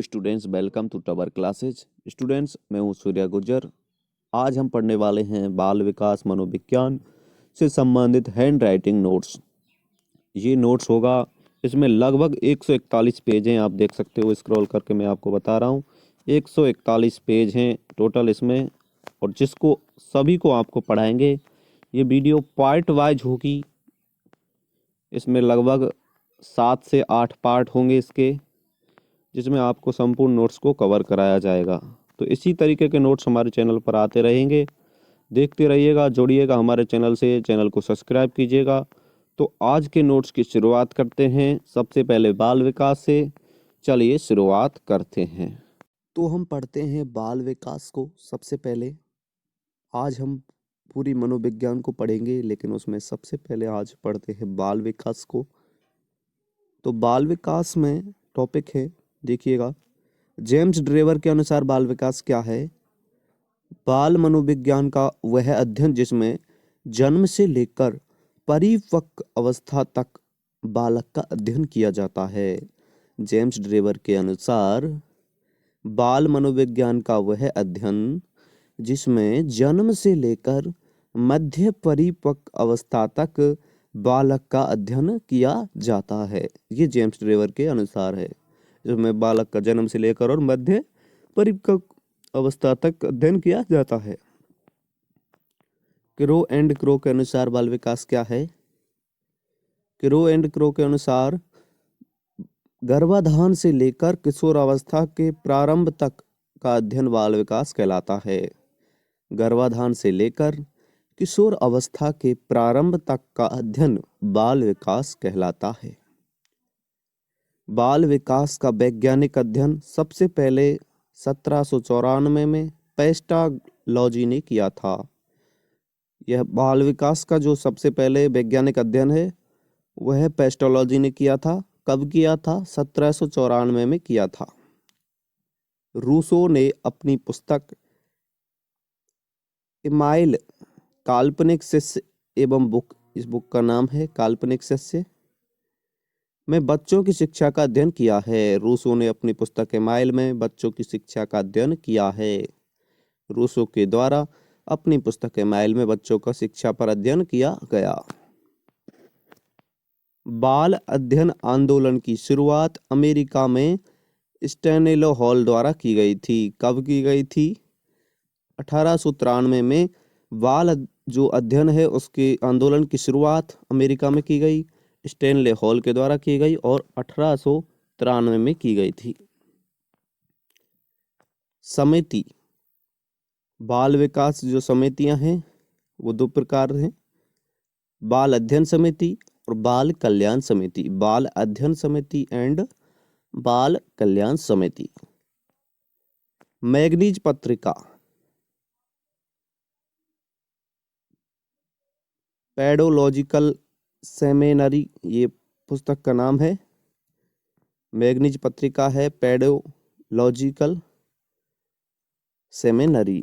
Students, welcome to tower classes. Students, मैं हूं सूर्या गुर्जर। आज हम पढ़ने वाले हैं बाल विकास मनोविज्ञान से संबंधित हैंड राइटिंग नोट्स। ये नोट्स होगा, इसमें लगभग 141 पेज हैं। आप देख सकते हो, स्क्रॉल करके मैं आपको बता रहा हूँ। 141 पेज हैं टोटल इसमें, और जिसको सभी को आपको पढ़ाएंगे। ये वीडियो पार्ट वाइज होगी। इसमें लगभग 7 से 8 पार्ट होंगे इसके, जिसमें आपको संपूर्ण नोट्स को कवर कराया जाएगा। तो इसी तरीके के नोट्स हमारे चैनल पर आते रहेंगे। देखते रहिएगा, जुड़िएगा हमारे चैनल से, चैनल को सब्सक्राइब कीजिएगा। तो आज के नोट्स की शुरुआत करते हैं सबसे पहले बाल विकास से। चलिए शुरुआत करते हैं। तो हम पढ़ते हैं बाल विकास को सबसे पहले। आज हम पूरी मनोविज्ञान को पढ़ेंगे, लेकिन उसमें सबसे पहले आज पढ़ते हैं बाल विकास को। तो बाल विकास में टॉपिक है, देखिएगा, जेम्स ड्रेवर के अनुसार बाल विकास क्या है? बाल मनोविज्ञान का वह अध्ययन जिसमें जन्म से लेकर परिपक्व अवस्था तक बालक का अध्ययन किया जाता है। जेम्स ड्रेवर के अनुसार बाल मनोविज्ञान का वह अध्ययन जिसमें जन्म से लेकर मध्य परिपक्व अवस्था तक बालक का अध्ययन किया जाता है। ये जेम्स ड्रेवर के अनुसार है, जिसमें बालक का जन्म से लेकर और मध्य परिपक्व अवस्था तक अध्ययन किया जाता है। क्रो एंड क्रो के अनुसार बाल विकास क्या है? क्रो एंड क्रो के अनुसार गर्भाधान से लेकर किशोरावस्था के प्रारंभ तक का अध्ययन बाल विकास कहलाता है। गर्भाधान से लेकर किशोर अवस्था के प्रारंभ तक का अध्ययन बाल विकास कहलाता है। बाल विकास का वैज्ञानिक अध्ययन सबसे पहले 1794 में पेस्टालॉजी ने किया था। यह बाल विकास का जो सबसे पहले वैज्ञानिक अध्ययन है, वह पेस्टालॉजी ने किया था। कब किया था? 1794 में किया था। रूसो ने अपनी पुस्तक इमाइल काल्पनिक शिष्य एवं बुक, इस बुक का नाम है काल्पनिक शिष्य, में बच्चों की शिक्षा का अध्ययन किया है। रूसो ने अपनी पुस्तक इमाइल में बच्चों की शिक्षा का अध्ययन किया है। रूसो के द्वारा अपनी पुस्तक इमाइल में बच्चों का शिक्षा पर अध्ययन किया गया। बाल अध्ययन आंदोलन की शुरुआत अमेरिका में स्टैनिलो हॉल द्वारा की गई थी। कब की गई थी? 1893 में बाल जो अध्ययन है उसके आंदोलन की शुरुआत अमेरिका में की गई, स्टैनले हॉल के द्वारा की गई, और 1893 में की गई थी। समिति, बाल विकास जो समितियां हैं वो दो प्रकार हैं, बाल अध्ययन समिति और बाल कल्याण समिति। बाल अध्ययन समिति एंड बाल कल्याण समिति। मैगनीज पत्रिका, पेडोलॉजिकल सेमिनरी, ये पुस्तक का नाम है। मैगनीज पत्रिका है पेडोलॉजिकल सेमिनरी।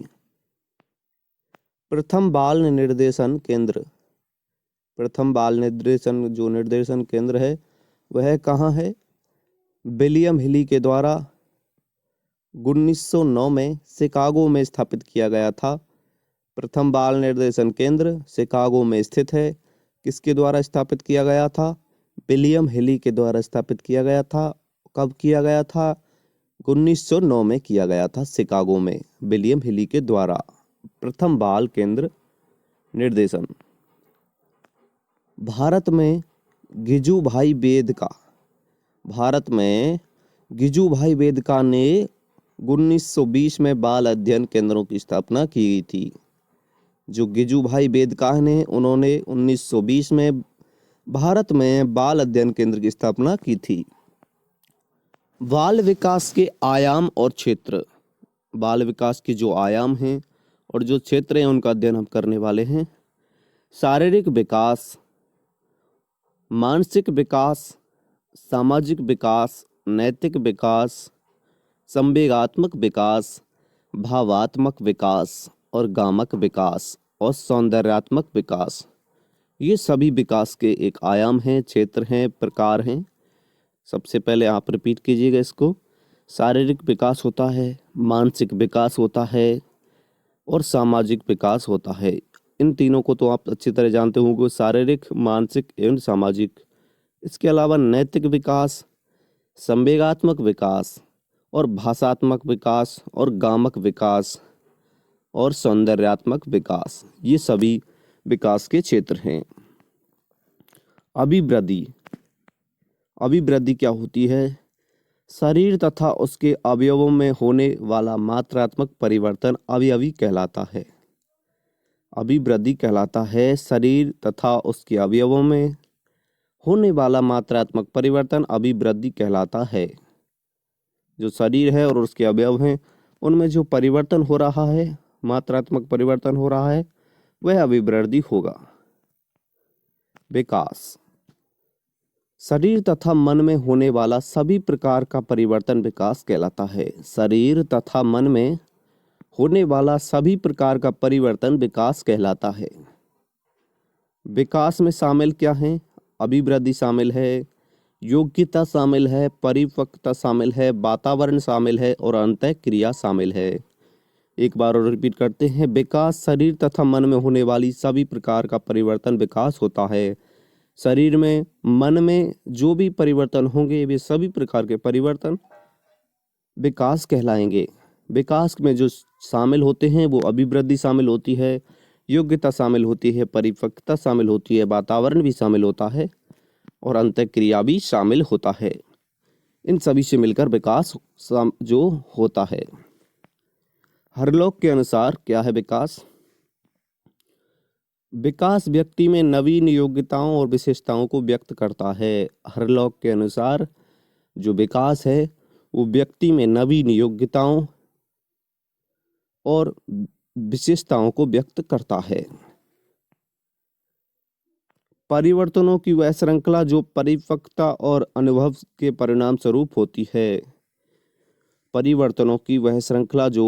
प्रथम बाल निर्देशन केंद्र, प्रथम बाल निर्देशन जो निर्देशन केंद्र है वह कहाँ है? विलियम हिली के द्वारा 1909 में शिकागो में स्थापित किया गया था। प्रथम बाल निर्देशन केंद्र शिकागो में स्थित है। किसके द्वारा स्थापित किया गया था? विलियम हिली के द्वारा स्थापित किया गया था। कब किया गया था? 1909 में किया गया था शिकागो में, विलियम हिली के द्वारा प्रथम बाल केंद्र निर्देशन। भारत में गिजुभाई वेदका, भारत में गिजुभाई वेदका ने 1920 में बाल अध्ययन केंद्रों की स्थापना की गई थी। जो गिजुभाई वेदका ने, उन्होंने 1920 में भारत में बाल अध्ययन केंद्र की स्थापना की थी। बाल विकास के आयाम और क्षेत्र, बाल विकास के जो आयाम हैं और जो क्षेत्र हैं उनका अध्ययन हम करने वाले हैं। शारीरिक विकास, मानसिक विकास, सामाजिक विकास, नैतिक विकास, संवेगात्मक विकास, भावात्मक विकास और गामक विकास और सौंदर्यात्मक विकास। ये सभी विकास के एक आयाम हैं, क्षेत्र हैं, प्रकार हैं। सबसे पहले आप रिपीट कीजिएगा इसको। शारीरिक विकास होता है, मानसिक विकास होता है और सामाजिक विकास होता है। इन तीनों को तो आप अच्छी तरह जानते होंगे, शारीरिक, मानसिक एवं सामाजिक। इसके अलावा नैतिक विकास, संवेगात्मक विकास और भाषात्मक विकास और गामक विकास और सौंदर्यात्मक विकास, ये सभी विकास के क्षेत्र हैं। अभिवृद्धि। अभिवृद्धि क्या होती है? शरीर तथा उसके अवयवों में होने वाला मात्रात्मक परिवर्तन अवयवी कहलाता है। अभिवृद्धि कहलाता है शरीर तथा उसके अवयवों में होने वाला मात्रात्मक परिवर्तन अभिवृद्धि कहलाता है। जो शरीर है और उसके अवयव हैं उनमें जो परिवर्तन हो रहा है, मात्रात्मक परिवर्तन हो रहा है, वह अभिवृद्धि होगा। विकास। शरीर तथा मन में होने वाला सभी प्रकार का परिवर्तन विकास कहलाता है। शरीर तथा मन में होने वाला सभी प्रकार का परिवर्तन विकास कहलाता है। विकास में शामिल क्या है? अभिवृद्धि शामिल है, योग्यता शामिल है, परिपक्वता शामिल है, वातावरण शामिल है और अंतःक्रिया शामिल है। एक बार और रिपीट करते हैं। विकास शरीर तथा मन में होने वाली सभी प्रकार का परिवर्तन विकास होता है। शरीर में, मन में जो भी परिवर्तन होंगे वे सभी प्रकार के परिवर्तन विकास कहलाएंगे। विकास में जो शामिल होते हैं वो अभिवृद्धि शामिल होती है, योग्यता शामिल होती है, परिपक्वता शामिल होती है, वातावरण भी शामिल होता है और अंतःक्रिया भी शामिल होता है। इन सभी से मिलकर विकास जो होता है। हरलॉक के अनुसार क्या है विकास? विकास व्यक्ति में नवीन योग्यताओं और विशेषताओं को व्यक्त करता है। हरलॉक के अनुसार जो विकास है वो व्यक्ति में नवीन योग्यताओं और विशेषताओं को व्यक्त करता है। परिवर्तनों की वह श्रृंखला जो परिपक्वता और अनुभव के परिणाम स्वरूप होती है। परिवर्तनों की वह श्रृंखला जो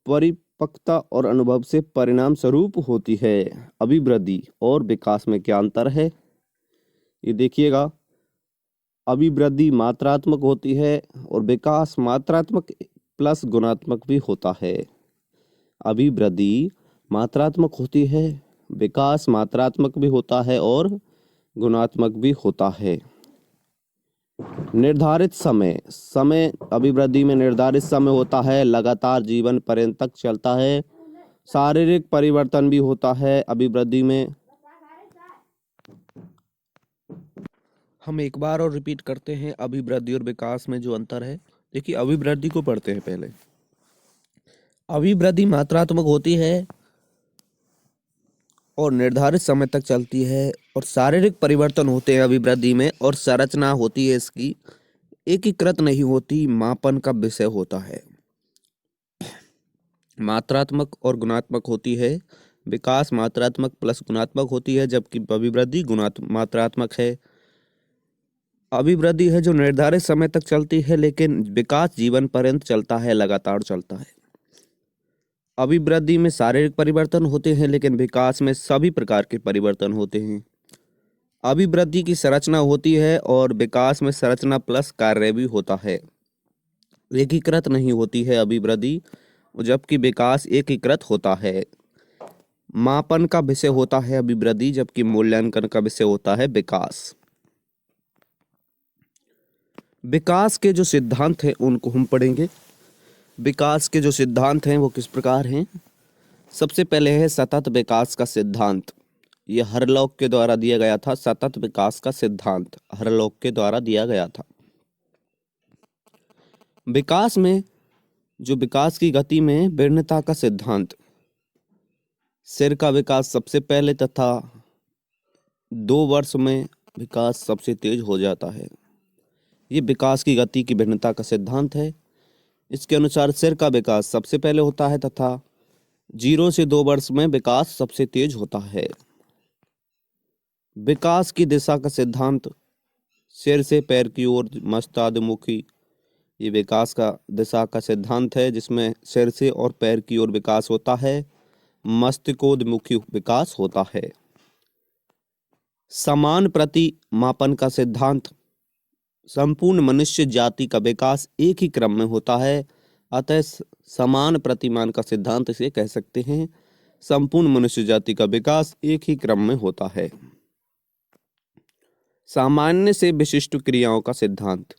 परिपक्वता और अनुभव से परिणाम स्वरूप होती है। अभिवृद्धि और विकास में क्या अंतर है ये देखिएगा। अभिवृद्धि मात्रात्मक होती है और विकास मात्रात्मक प्लस गुणात्मक भी होता है। अभिवृद्धि मात्रात्मक होती है, विकास मात्रात्मक भी होता है और गुणात्मक भी होता है। निर्धारित समय अभिवृद्धि में निर्धारित समय होता है, लगातार जीवन पर्यंत तक चलता है। शारीरिक परिवर्तन भी होता है अभिवृद्धि में। हम एक बार और रिपीट करते हैं अभिवृद्धि और विकास में जो अंतर है। देखिए अभिवृद्धि को पढ़ते हैं पहले। अभिवृद्धि मात्रात्मक होती है और निर्धारित समय तक चलती है और शारीरिक परिवर्तन होते हैं अभिवृद्धि में और संरचना होती है इसकी एकीकृत नहीं होती, मापन का विषय होता है। मात्रात्मक और गुणात्मक होती है। विकास मात्रात्मक प्लस गुणात्मक होती है जबकि अभिवृद्धि मात्रात्मक है। अभिवृद्धि है जो निर्धारित समय तक चलती है लेकिन विकास जीवन पर्यंत चलता है, लगातार चलता है। अभिवृद्धि में शारीरिक परिवर्तन होते हैं लेकिन विकास में सभी प्रकार के परिवर्तन होते हैं। अभिवृद्धि की संरचना होती है और विकास में संरचना प्लस कार्य भी होता है। एकीकृत नहीं होती है अभिवृद्धि जबकि विकास एकीकृत होता है। मापन का विषय होता है अभिवृद्धि जबकि मूल्यांकन का विषय होता है विकास। विकास के जो सिद्धांत हैं उनको हम पढ़ेंगे। विकास के जो सिद्धांत हैं वो किस प्रकार हैं? सबसे पहले है सतत विकास का सिद्धांत। यह हरलॉक के द्वारा दिया गया था। सतत विकास का सिद्धांत हरलॉक के द्वारा दिया गया था। विकास में जो विकास की गति में भिन्नता का सिद्धांत। सिर का विकास सबसे पहले तथा 2 वर्ष में विकास सबसे तेज हो जाता है। ये विकास की गति की भिन्नता का सिद्धांत है। इसके अनुसार सिर का विकास सबसे पहले होता है तथा 0 से 2 वर्ष में विकास सबसे तेज होता है। विकास की दिशा का सिद्धांत। सिर से पैर की ओर मस्तिष्कमुखी, ये विकास का दिशा का सिद्धांत है जिसमें सिर से और पैर की ओर विकास होता है, मस्तिष्कोन्मुखी विकास होता है। समान प्रति मापन का सिद्धांत। संपूर्ण मनुष्य जाति का विकास एक ही क्रम में होता है, अतः समान प्रतिमान का सिद्धांत इसे कह सकते हैं। संपूर्ण मनुष्य जाति का विकास एक ही क्रम में होता है। सामान्य से विशिष्ट क्रियाओं का सिद्धांत,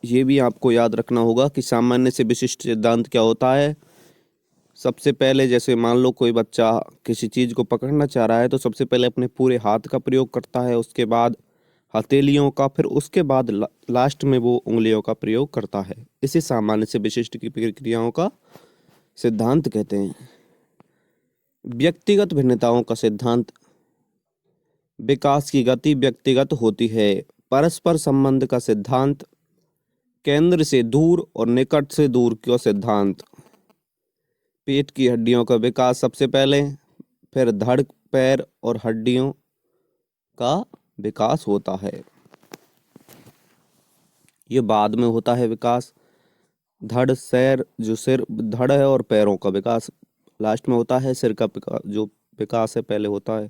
ये भी आपको याद रखना होगा कि सामान्य से विशिष्ट सिद्धांत क्या होता है। सबसे पहले जैसे मान लो कोई बच्चा किसी चीज़ को पकड़ना चाह रहा है तो सबसे पहले अपने पूरे हाथ का प्रयोग करता है, उसके बाद हथेलियों का, फिर उसके बाद लास्ट में वो उंगलियों का प्रयोग करता है। इसे सामान्य से विशिष्ट की प्रक्रियाओं का सिद्धांत कहते हैं। व्यक्तिगत भिन्नताओं का सिद्धांत, विकास की गति व्यक्तिगत होती है। परस्पर संबंध का सिद्धांत, केंद्र से दूर और निकट से दूर का सिद्धांत। पेट की हड्डियों का विकास सबसे पहले, फिर धड़, पैर और हड्डियों का विकास होता है, ये बाद में होता है विकास। धड़, सैर, जो सिर धड़ है और पैरों का विकास लास्ट में होता है। सिर का जो विकास है पहले होता है।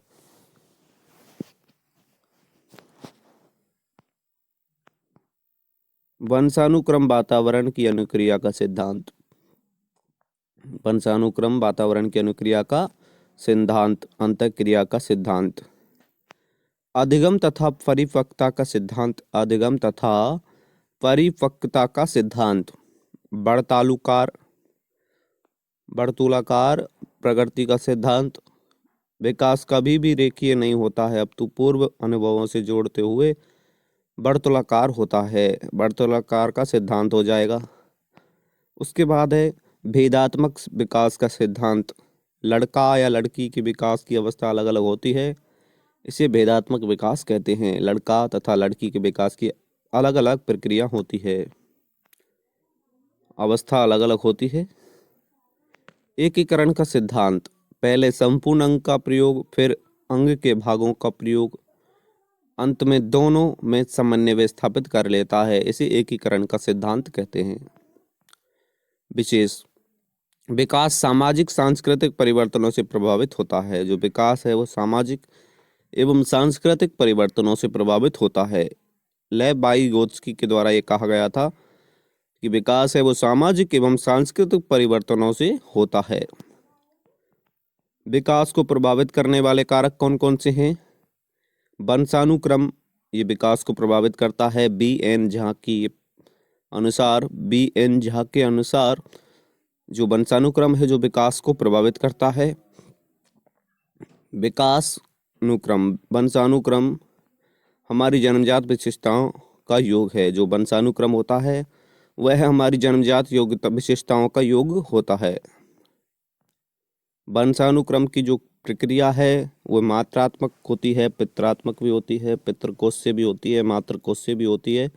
वंशानुक्रम वातावरण की अनुक्रिया का सिद्धांत, वंशानुक्रम वातावरण की अनुक्रिया का सिद्धांत, अंतःक्रिया का सिद्धांत। अधिगम तथा परिपक्वता का सिद्धांत, अधिगम तथा परिपक्वता का सिद्धांत। वर्तुलाकार प्रकृति का सिद्धांत, विकास कभी भी रेखीय नहीं होता है, अब तो पूर्व अनुभवों से जोड़ते हुए वर्तुलाकार होता है, वर्तुलाकार का सिद्धांत हो जाएगा। उसके बाद है भेदात्मक विकास का सिद्धांत। लड़का या लड़की के विकास की अवस्था अलग अलग होती है, इसे भेदात्मक विकास कहते हैं। लड़का तथा लड़की के विकास की अलग अलग प्रक्रिया होती है, अवस्था अलग अलग होती है। एकीकरण का सिद्धांत, पहले संपूर्ण अंग का प्रयोग, फिर अंग के भागों का प्रयोग, अंत में दोनों में समन्वय स्थापित कर लेता है, इसे एकीकरण का सिद्धांत कहते हैं। विशेष विकास सामाजिक सांस्कृतिक परिवर्तनों से प्रभावित होता है। जो विकास है वो सामाजिक एवं सांस्कृतिक परिवर्तनों से प्रभावित होता है। लेव-वाइगोत्स्की के द्वारा ये कहा गया था कि विकास है वो सामाजिक एवं सांस्कृतिक परिवर्तनों से होता है। विकास को प्रभावित करने वाले कारक कौन कौन से हैं? वंशानुक्रम, ये विकास को प्रभावित करता है। बी.एन. झा के अनुसार जो वंशानुक्रम है जो विकास को प्रभावित करता है। वंशानुक्रम हमारी जन्मजात विशेषताओं का योग है। जो वंशानुक्रम होता है वह हमारी जन्मजात योग्यता विशेषताओं का योग होता है। वंशानुक्रम की जो प्रक्रिया है वो मात्रात्मक होती है, पित्रात्मक भी होती है, पितृकोश से भी होती है, मातृकोश से भी होती है।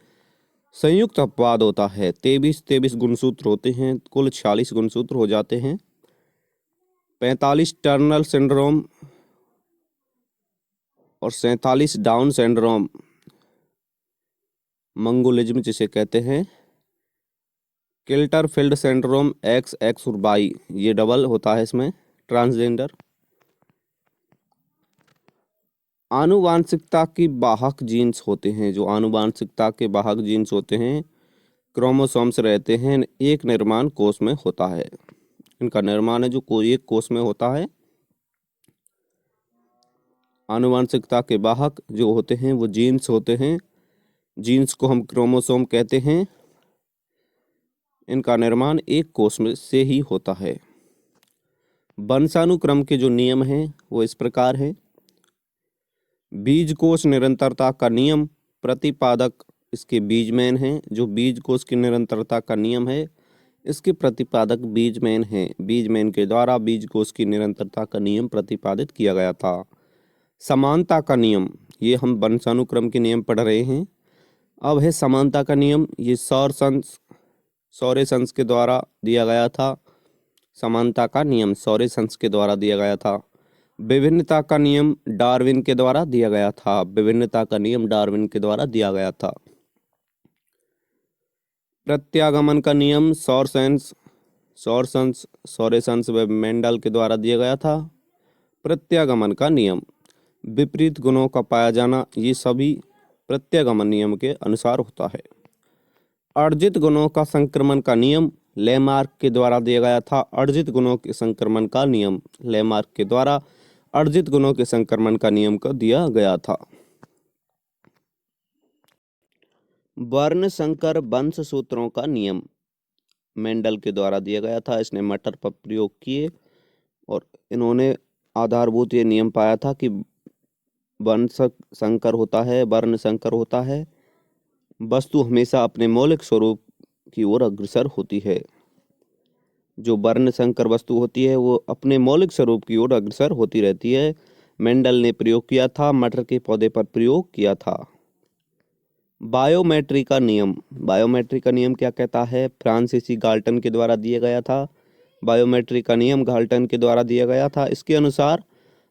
संयुक्त अपवाद होता है। 23 गुणसूत्र होते हैं, कुल 46 गुणसूत्र हो जाते हैं। 45 टर्नर सिंड्रोम और 47 डाउन सिंड्रोम, मंगोलिज्म जिसे कहते हैं। किल्टरफील्ड सिंड्रोम XX और Y, ये डबल होता है इसमें, ट्रांसजेंडर। आनुवांशिकता की वाहक जीन्स होते हैं। जो आनुवांशिकता के वाहक जीन्स होते हैं, क्रोमोसोम्स रहते हैं, एक निर्माण कोष में होता है। इनका निर्माण है जो कोई एक कोष में होता है। आनुवांशिकता के वाहक जो होते हैं वो जीन्स होते हैं। जीन्स को हम क्रोमोसोम कहते हैं। इनका निर्माण एक कोष में से ही होता है। वंशानुक्रम के जो नियम हैं वो इस प्रकार हैं। बीजकोष निरंतरता का नियम, प्रतिपादक इसके बीजमैन हैं। जो बीजकोष की निरंतरता का नियम है इसके प्रतिपादक बीजमैन हैं। बीजमैन के द्वारा बीजकोष की निरंतरता का नियम प्रतिपादित किया गया था। समानता का नियम, ये हम वंशानुक्रम के नियम पढ़ रहे हैं। अब है समानता का नियम, ये सॉरेसन्स के द्वारा दिया गया था। समानता का नियम सॉरेसन्स के द्वारा दिया गया था। विभिन्नता का नियम डार्विन के द्वारा दिया गया था। विभिन्नता का नियम डार्विन के द्वारा दिया गया था। प्रत्यागमन का नियम सॉरेसन्स व मेंडल के द्वारा दिया गया था। प्रत्यागमन का नियम विपरीत गुणों का पाया जाना, ये सभी प्रत्यागमन नियम के अनुसार होता है। अर्जित गुणों का संक्रमण का नियम लेमार्क के द्वारा दिया गया था। अर्जित गुणों के संक्रमण का नियम लेमार्क के द्वारा अर्जित गुणों के संक्रमण का नियम को दिया गया था। वर्ण संकर वंश सूत्रों का नियम मेंडल के द्वारा दिया गया था। इसने मटर पर प्रयोग किए और इन्होंने आधारभूत ये नियम पाया था कि वंश संकर होता है, वर्ण संकर होता है, वस्तु हमेशा अपने मौलिक स्वरूप की ओर अग्रसर होती है। जो वर्ण संकर वस्तु होती है वो अपने मौलिक स्वरूप की ओर अग्रसर होती रहती है। मेंडल ने प्रयोग किया था, मटर के पौधे पर प्रयोग किया था। बायोमेट्री का नियम, बायोमेट्री का नियम क्या कहता है? फ्रांसीसी गाल्टन के द्वारा दिया गया था। बायोमेट्री का नियम गाल्टन के द्वारा दिया गया था। इसके अनुसार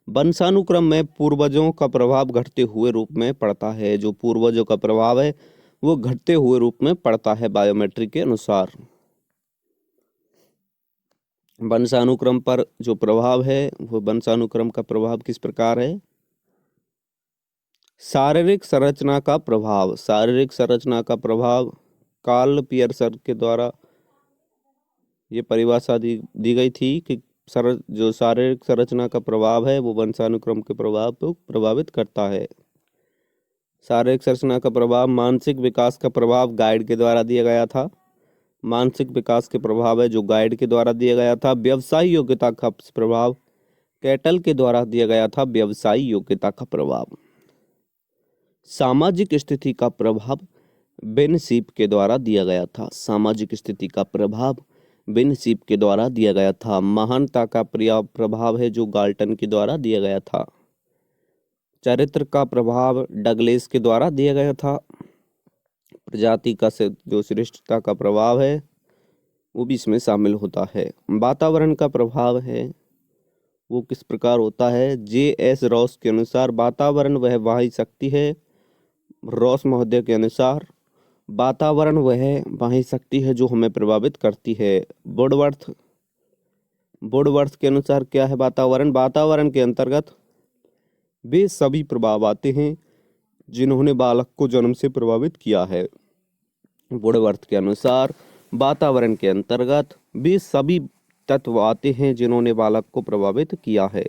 वंशानुक्रम में पूर्वजों का प्रभाव घटते हुए रूप में पड़ता है। जो पूर्वजों का प्रभाव है वो घटते हुए रूप में पड़ता है बायोमेट्री के अनुसार। वंशानुक्रम पर जो प्रभाव है वो वंशानुक्रम का प्रभाव किस प्रकार है? शारीरिक संरचना का प्रभाव, शारीरिक संरचना का प्रभाव कार्ल पियर्सन के द्वारा ये परिभाषा दी गई थी कि जो शारीरिक संरचना का प्रभाव है वो वंशानुक्रम के प्रभाव को प्रभावित करता है। शारीरिक संरचना का प्रभाव, मानसिक विकास का प्रभाव गाइड के द्वारा दिया गया था। मानसिक विकास के प्रभाव है जो गाइड के द्वारा दिया गया था। व्यवसायी योग्यता का प्रभाव कैटल के द्वारा दिया गया था। व्यवसायी योग्यता का प्रभाव। सामाजिक स्थिति का प्रभाव बेन सीप के द्वारा दिया गया था। सामाजिक स्थिति का प्रभाव बेन सीप के द्वारा दिया गया था। महानता का प्रभाव है जो गाल्टन के द्वारा दिया गया था। चरित्र का प्रभाव डगलेस के द्वारा दिया गया था। प्रजाति का जो श्रेष्ठता का प्रभाव है वो भी इसमें शामिल होता है। वातावरण का प्रभाव है वो किस प्रकार होता है? जे.एस. रॉस के अनुसार वातावरण वह वाही शक्ति है। रॉस महोदय के अनुसार वातावरण वह वाही शक्ति है जो हमें प्रभावित करती है। वुडवर्थ के अनुसार क्या है वातावरण? वातावरण के अंतर्गत वे सभी प्रभाव आते हैं जिन्होंने बालक को जन्म से प्रभावित किया है। वुडवर्थ के अनुसार वातावरण के अंतर्गत वे सभी तत्व आते हैं जिन्होंने बालक को प्रभावित किया है।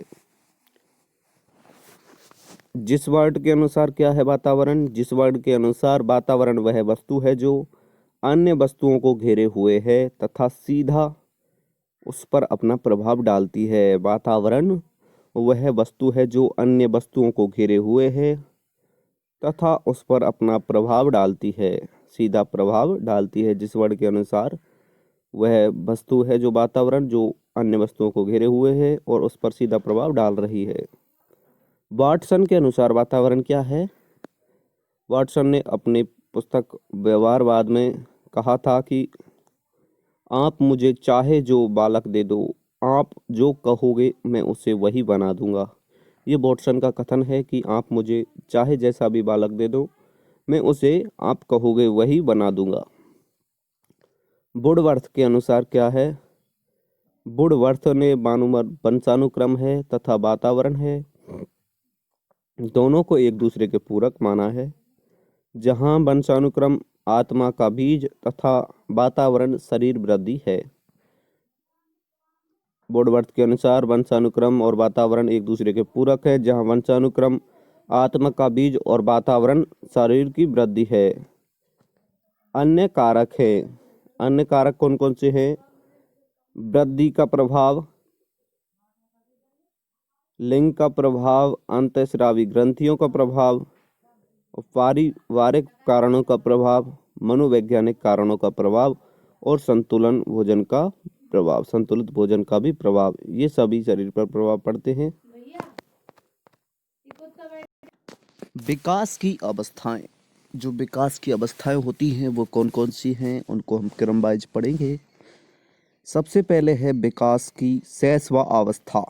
जिस वर्ड के अनुसार क्या है वातावरण? जिस वर्ड के अनुसार वातावरण वह वस्तु है जो अन्य वस्तुओं को घेरे हुए है तथा सीधा उस पर अपना प्रभाव डालती है। वातावरण वह वस्तु है जो अन्य वस्तुओं को घेरे हुए है तथा उस पर अपना प्रभाव डालती है, सीधा प्रभाव डालती है। जिस वर्ड के अनुसार वह वस्तु है जो वातावरण जो अन्य वस्तुओं को घेरे हुए है और उस पर सीधा प्रभाव डाल रही है। वाटसन के अनुसार वातावरण क्या है? वाटसन ने अपनी पुस्तक व्यवहारवाद में कहा था कि आप मुझे चाहे जो बालक दे दो, आप जो कहोगे मैं उसे वही बना दूंगा। ये वाटसन का कथन है कि आप मुझे चाहे जैसा भी बालक दे दो, मैं उसे आप कहोगे वही बना दूंगा। वुडवर्थ के अनुसार क्या है? वुडवर्थ ने वंशानुक्रम है तथा वातावरण है, दोनों को एक दूसरे के पूरक माना है। जहां वंशानुक्रम आत्मा का बीज तथा वातावरण शरीर वृद्धि है। वुडवर्थ के अनुसार वंशानुक्रम और वातावरण एक दूसरे के पूरक है। जहां वंशानुक्रम आत्मा का बीज और वातावरण शरीर की वृद्धि है। अन्य कारक है। अन्य कारक कौन कौन से हैं? वृद्धि का प्रभाव, लिंग का प्रभाव, अंतःस्रावी ग्रंथियों का प्रभाव, पारिवारिक कारणों का प्रभाव, मनोवैज्ञानिक कारणों का प्रभाव और संतुलन भोजन का प्रभाव, संतुलित भोजन का भी प्रभाव। ये सभी शरीर पर प्रभाव पड़ते हैं। विकास की अवस्थाएं, जो विकास की अवस्थाएं होती हैं वो कौन कौन सी हैं उनको हम क्रम वाइज पढ़ेंगे। सबसे पहले है विकास की शैशवावस्था।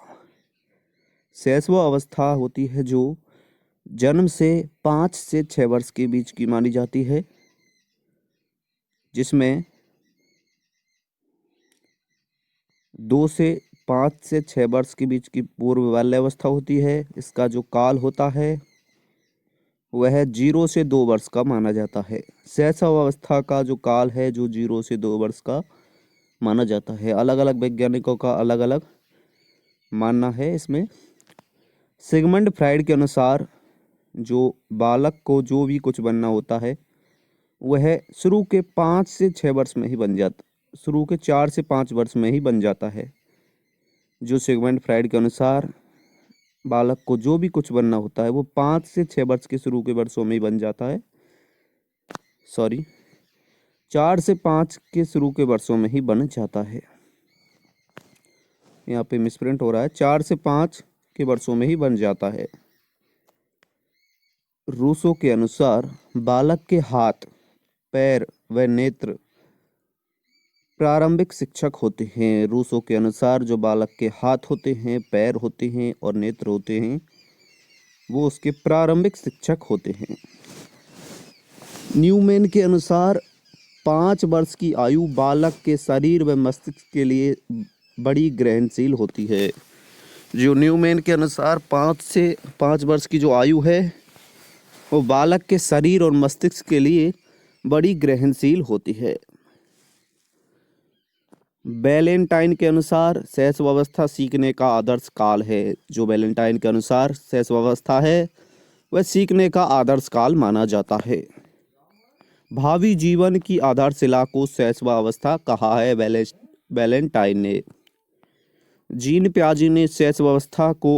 शैशवावस्था होती है जो जन्म से 5 से 6 वर्ष के बीच की मानी जाती है, जिसमें 2 से 5 से 6 वर्ष के बीच की पूर्व बाल्यावस्था होती है। इसका जो काल होता है वह 0 से 2 वर्ष का माना जाता है। शैशवावस्था का जो काल है जो 0 से 2 वर्ष का माना जाता है। अलग अलग वैज्ञानिकों का अलग अलग मानना है इसमें। सिगमंड फ्राइड के अनुसार जो बालक को जो भी कुछ बनना होता है वह शुरू के 5 से 6 वर्ष में ही बन जाता, शुरू के 4 से 5 वर्ष में ही बन जाता है। जो सिगमंड फ्राइड के अनुसार बालक को जो भी कुछ बनना होता है वो 5 से 6 वर्ष के शुरू के वर्षों में ही बन जाता है। 4 से 5 के शुरू के वर्षों में ही बन जाता है। यहाँ पे मिसप्रिंट हो रहा है, 4 से 5 के वर्षों में ही बन जाता है। रूसो के अनुसार बालक के हाथ, पैर व नेत्र प्रारंभिक शिक्षक होते हैं। रूसो के अनुसार जो बालक के हाथ होते हैं, पैर होते हैं और नेत्र होते हैं वो उसके प्रारंभिक शिक्षक होते हैं। न्यूमैन के अनुसार 5 वर्ष की आयु बालक के शरीर व मस्तिष्क के लिए बड़ी ग्रहणशील होती है। जो न्यूमैन के अनुसार 5 वर्ष की जो आयु है वो बालक के शरीर और मस्तिष्क के लिए बड़ी ग्रहणशील होती है। वैलेंटाइन के अनुसार शैशवावस्था सीखने का आदर्श काल है। जो वैलेंटाइन के अनुसार शैशवावस्था है वह सीखने का आदर्श काल माना जाता है। भावी जीवन की आधारशिला को शैशवावस्था कहा है वैलेंटाइन ने। जीन पियाजे ने शैशवावस्था को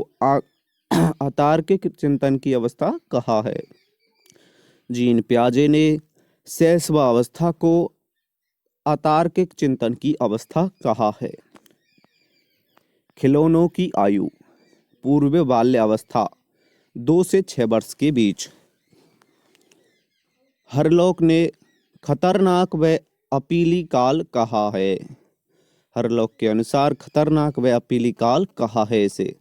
अतार्किक चिंतन की अवस्था कहा है। जीन पियाजे ने शैशवावस्था को अतार्किक चिंतन की अवस्था कहा है। खिलौनों की आयु पूर्व बाल्यावस्था 2 से 6 वर्ष के बीच। हरलॉक ने खतरनाक व अपीली काल कहा है। हरलॉक के अनुसार खतरनाक व अपीली काल कहा है इसे।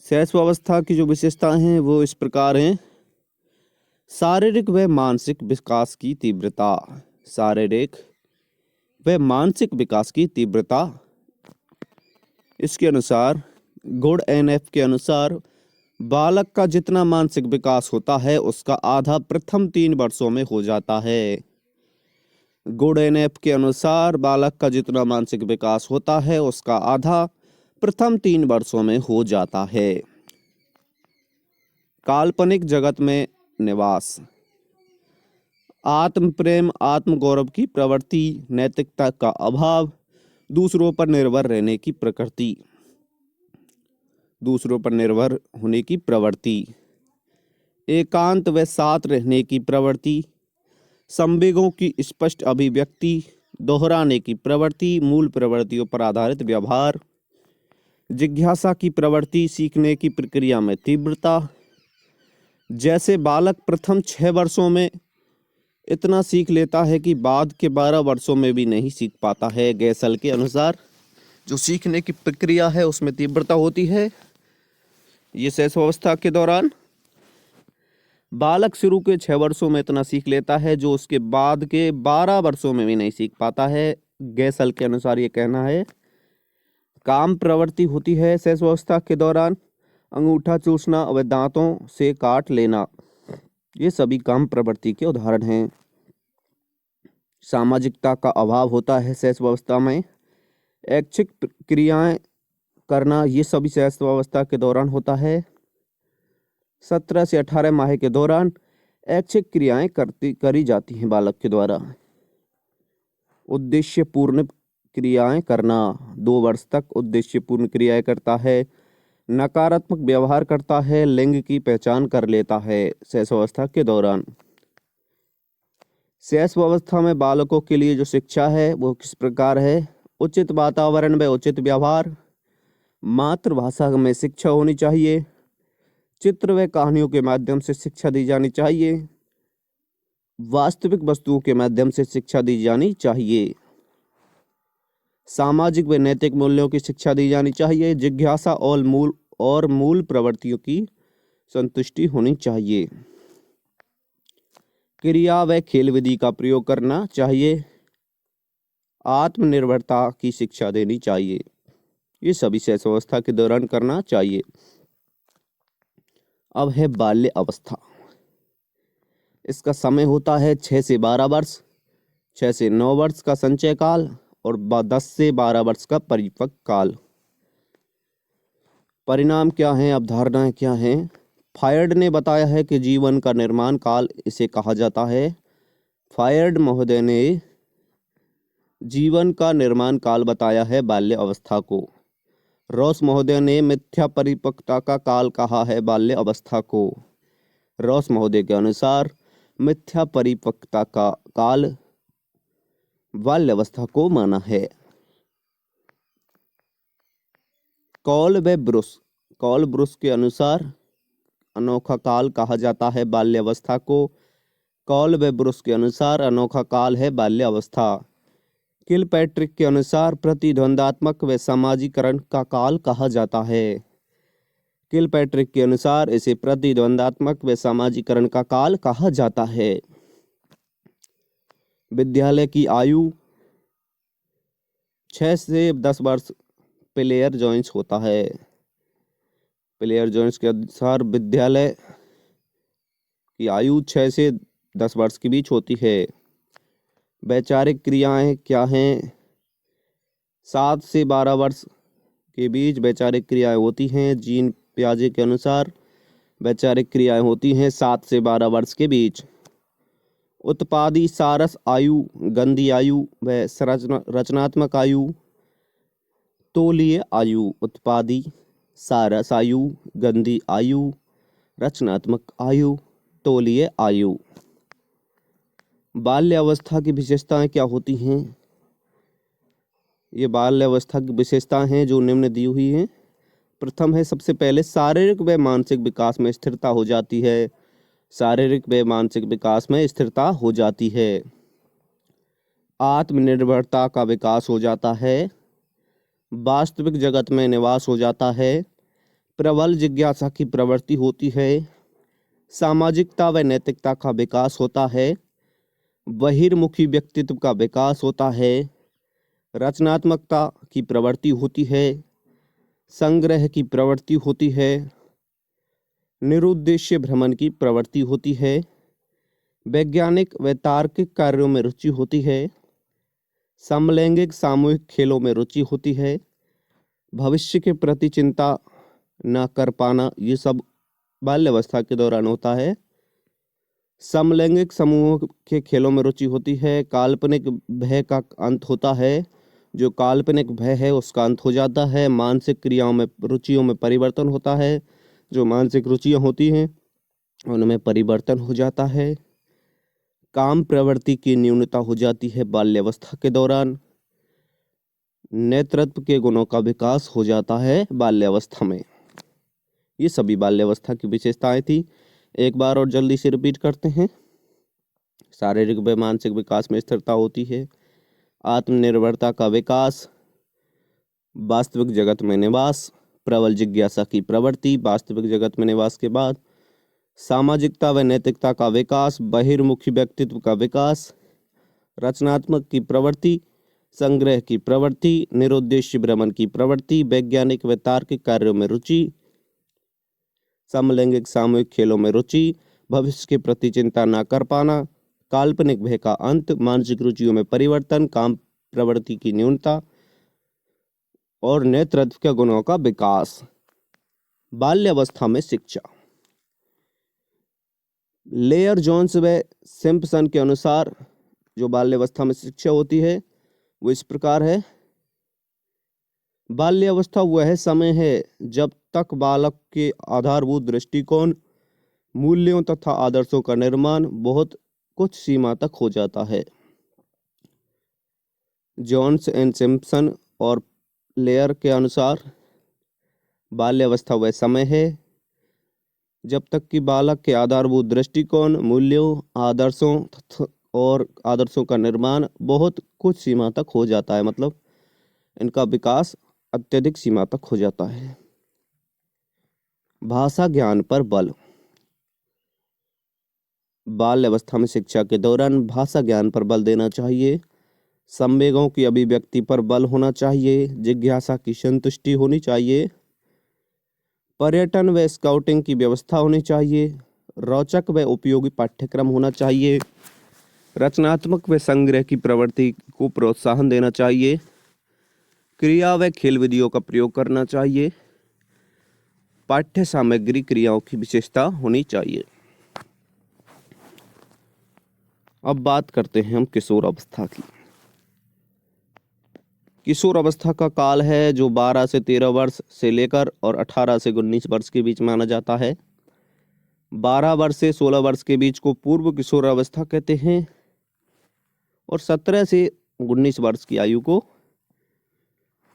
शैशवावस्था की जो विशेषताएं हैं वो इस प्रकार हैं। शारीरिक व मानसिक विकास की तीव्रता, शारीरिक व मानसिक विकास की तीव्रता। इसके अनुसार गुड एनएफ के अनुसार बालक का जितना मानसिक विकास होता है उसका आधा प्रथम 3 वर्षों में हो जाता है। गुड एनएफ के अनुसार बालक का जितना मानसिक विकास होता है उसका आधा प्रथम 3 वर्षों में हो जाता है। काल्पनिक जगत में निवास, आत्म प्रेम, आत्म गौरव की प्रवृत्ति, नैतिकता का अभाव, दूसरों पर निर्भर रहने की प्रकृति, दूसरों पर निर्भर होने की प्रवृत्ति, एकांत व साथ रहने की प्रवृत्ति, संवेगों की स्पष्ट अभिव्यक्ति, दोहराने की प्रवृत्ति, मूल प्रवृत्तियों पर आधारित व्यवहार, जिज्ञासा की प्रवृत्ति, सीखने की प्रक्रिया में तीव्रता। जैसे बालक प्रथम 6 वर्षों में इतना सीख लेता है कि बाद के 12 वर्षों में भी नहीं सीख पाता है। गैसल के अनुसार जो सीखने की प्रक्रिया है उसमें तीव्रता होती है। ये शैशवावस्था के दौरान बालक शुरू के 6 वर्षों में इतना सीख लेता है जो उसके बाद के 12 वर्षों में भी नहीं सीख पाता है। गैसल के अनुसार ये कहना है। काम प्रवृत्ति होती है शैशवावस्था के दौरान, अंगूठा चूसना व दांतों से काट लेना, ये सभी काम प्रवृत्ति के उदाहरण हैं। सामाजिकता का अभाव होता है शैशवावस्था में। ऐच्छिक क्रियाएं करना ये सभी शैशवावस्था के दौरान होता है। 17 से 18 माह के दौरान ऐच्छिक क्रियाएं करी जाती हैं बालक के द्वारा। उद्देश्यपूर्ण क्रियाएं करना, 2 वर्ष तक उद्देश्यपूर्ण क्रियाएं करता है। नकारात्मक व्यवहार करता है, लिंग की पहचान कर लेता है शैशवावस्था के दौरान। शैशवावस्था में बालकों के लिए जो शिक्षा है वो किस प्रकार है। उचित वातावरण में उचित व्यवहार, मातृभाषा में शिक्षा होनी चाहिए, चित्र व कहानियों के माध्यम से शिक्षा दी जानी चाहिए, वास्तविक वस्तुओं के माध्यम से शिक्षा दी जानी चाहिए, सामाजिक व नैतिक मूल्यों की शिक्षा दी जानी चाहिए, जिज्ञासा और मूल प्रवृत्तियों की संतुष्टि होनी चाहिए, क्रिया व खेल विधि का प्रयोग करना चाहिए, आत्मनिर्भरता की शिक्षा देनी चाहिए। ये सभी शैशवावस्था के दौरान करना चाहिए। अब है बाल्य अवस्था। इसका समय होता है 6 से 12 वर्ष, 6 से 9 वर्ष का संचय काल और 10 से 12 वर्ष का परिपक्व काल। परिणाम क्या हैं, अवधारणाएं क्या हैं? फायर्ड ने बताया है कि जीवन का निर्माण काल इसे कहा जाता है। फायर्ड महोदय ने जीवन का निर्माण काल बताया है बाल्य अवस्था को। रॉस महोदय ने मिथ्या परिपक्वता का काल कहा है बाल्य अवस्था को। रॉस महोदय के अनुसार मिथ्या परिपक्वता का काल बाल्य अवस्था को माना है। कॉल ब्रुस के अनुसार अनोखा काल कहा जाता है बाल्य अवस्था को। कॉल ब्रुस के अनुसार अनोखा काल है बाल्य अवस्था। किलपैट्रिक के अनुसार प्रतिद्वंदात्मक व सामाजिकरण का काल कहा जाता है। किलपैट्रिक के अनुसार इसे प्रतिद्वंदात्मक व सामाजिकरण का काल कहा जाता है। विद्यालय की आयु 6 से 10 वर्ष प्लेयर जॉइंस होता है। प्लेयर जॉइंस के अनुसार विद्यालय की आयु 6 से 10 वर्ष के बीच होती है। वैचारिक क्रियाएं क्या हैं? 7 से 12 वर्ष के बीच वैचारिक क्रियाएं होती हैं। जीन पियाजे के अनुसार वैचारिक क्रियाएं होती हैं 7 से 12 वर्ष के बीच। उत्पादी सारस आयु, गंधी आयु व रचनात्मक आयु। तौलीय आयु, उत्पादी सारस आयु, गंधी आयु, रचनात्मक आयु, तौलीय आयु। बाल्य अवस्था की विशेषताएं क्या होती हैं? ये बाल्य अवस्था की विशेषताएं हैं जो निम्न दी हुई हैं। प्रथम है, सबसे पहले शारीरिक व मानसिक विकास में स्थिरता हो जाती है। शारीरिक व मानसिक विकास में स्थिरता हो जाती है। आत्मनिर्भरता का विकास हो जाता है। वास्तविक जगत में निवास हो जाता है। प्रबल जिज्ञासा की प्रवृत्ति होती है। सामाजिकता व नैतिकता का विकास होता है। बहिर्मुखी व्यक्तित्व का विकास होता है। रचनात्मकता की प्रवृत्ति होती है। संग्रह की प्रवृत्ति होती है। निरुद्देश्य भ्रमण की प्रवृत्ति होती है। वैज्ञानिक व तार्किक कार्यों में रुचि होती है। समलैंगिक सामूहिक खेलों में रुचि होती है। भविष्य के प्रति चिंता न कर पाना, ये सब बाल्यावस्था के दौरान होता है। समलैंगिक समूहों के खेलों में रुचि होती है। काल्पनिक भय का अंत होता है। जो काल्पनिक भय है उसका अंत हो जाता है। मानसिक क्रियाओं में रुचियों में परिवर्तन होता है। जो मानसिक रुचियां होती हैं उनमें परिवर्तन हो जाता है। काम प्रवृत्ति की न्यूनता हो जाती है बाल्यावस्था के दौरान। नेतृत्व के गुणों का विकास हो जाता है बाल्यावस्था में। ये सभी बाल्यावस्था की विशेषताएं थी। एक बार और जल्दी से रिपीट करते हैं। शारीरिक व मानसिक विकास में स्थिरता होती है। आत्मनिर्भरता का विकास। वास्तविक जगत में निवास। प्रबल जिज्ञासा की प्रवृत्ति वास्तविक जगत में निवास के बाद। सामाजिकता व नैतिकता का विकास। बहिर्मुखी व्यक्तित्व का विकास। रचनात्मक की प्रवृत्ति। संग्रह की प्रवृत्ति। निरुद्देश्य भ्रमण की प्रवृत्ति। वैज्ञानिक व तार्किक कार्यों में रुचि। समलैंगिक सामूहिक खेलों में रुचि। भविष्य के प्रति चिंता न कर पाना। काल्पनिक भय का अंत। मानसिक रुचियों में परिवर्तन। काम प्रवृत्ति की न्यूनता और नेतृत्व के गुणों का विकास। बाल्यावस्था में शिक्षा। लेयर जोन्स व सिम्पसन के अनुसार जो बाल्यावस्था में शिक्षा होती है वो इस प्रकार है। बाल्यावस्था वह समय है जब तक बालक के आधारभूत दृष्टिकोण, मूल्यों तथा आदर्शों का निर्माण बहुत कुछ सीमा तक हो जाता है। जोन्स एंड सिम्पसन और लेयर के अनुसार बाल्यावस्था वह समय है जब तक कि बालक के आधारभूत दृष्टिकोण, मूल्यों, आदर्शों का निर्माण बहुत कुछ सीमा तक हो जाता है। मतलब इनका विकास अत्यधिक सीमा तक हो जाता है। भाषा ज्ञान पर बल। बाल्यावस्था में शिक्षा के दौरान भाषा ज्ञान पर बल देना चाहिए। संवेगों की अभिव्यक्ति पर बल होना चाहिए। जिज्ञासा की संतुष्टि होनी चाहिए। पर्यटन व स्काउटिंग की व्यवस्था होनी चाहिए। रोचक व उपयोगी पाठ्यक्रम होना चाहिए। रचनात्मक व संग्रह की प्रवृत्ति को प्रोत्साहन देना चाहिए। क्रिया व खेल विधियों का प्रयोग करना चाहिए। पाठ्य सामग्री क्रियाओं की विशेषता होनी चाहिए। अब बात करते हैं हम किशोर अवस्था की। किशोर अवस्था का काल है जो 12 से 13 वर्ष से लेकर और 18 से 19 वर्ष के बीच माना जाता है। 12 वर्ष से 16 वर्ष के बीच को पूर्व किशोर अवस्था कहते हैं और 17 से 19 वर्ष की आयु को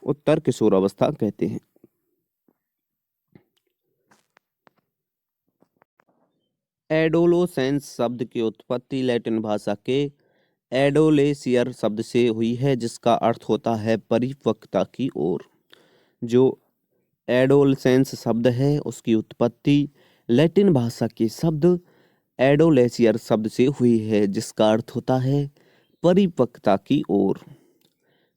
उत्तर किशोर अवस्था कहते हैं। एडोलोसेंस शब्द की उत्पत्ति लैटिन भाषा के एडोलेसियर शब्द से हुई है, जिसका अर्थ होता है परिपक्वता की ओर। जो एडोलसेंस शब्द है उसकी उत्पत्ति लैटिन भाषा के शब्द एडोलेसियर शब्द से हुई है, जिसका अर्थ होता है परिपक्वता की ओर।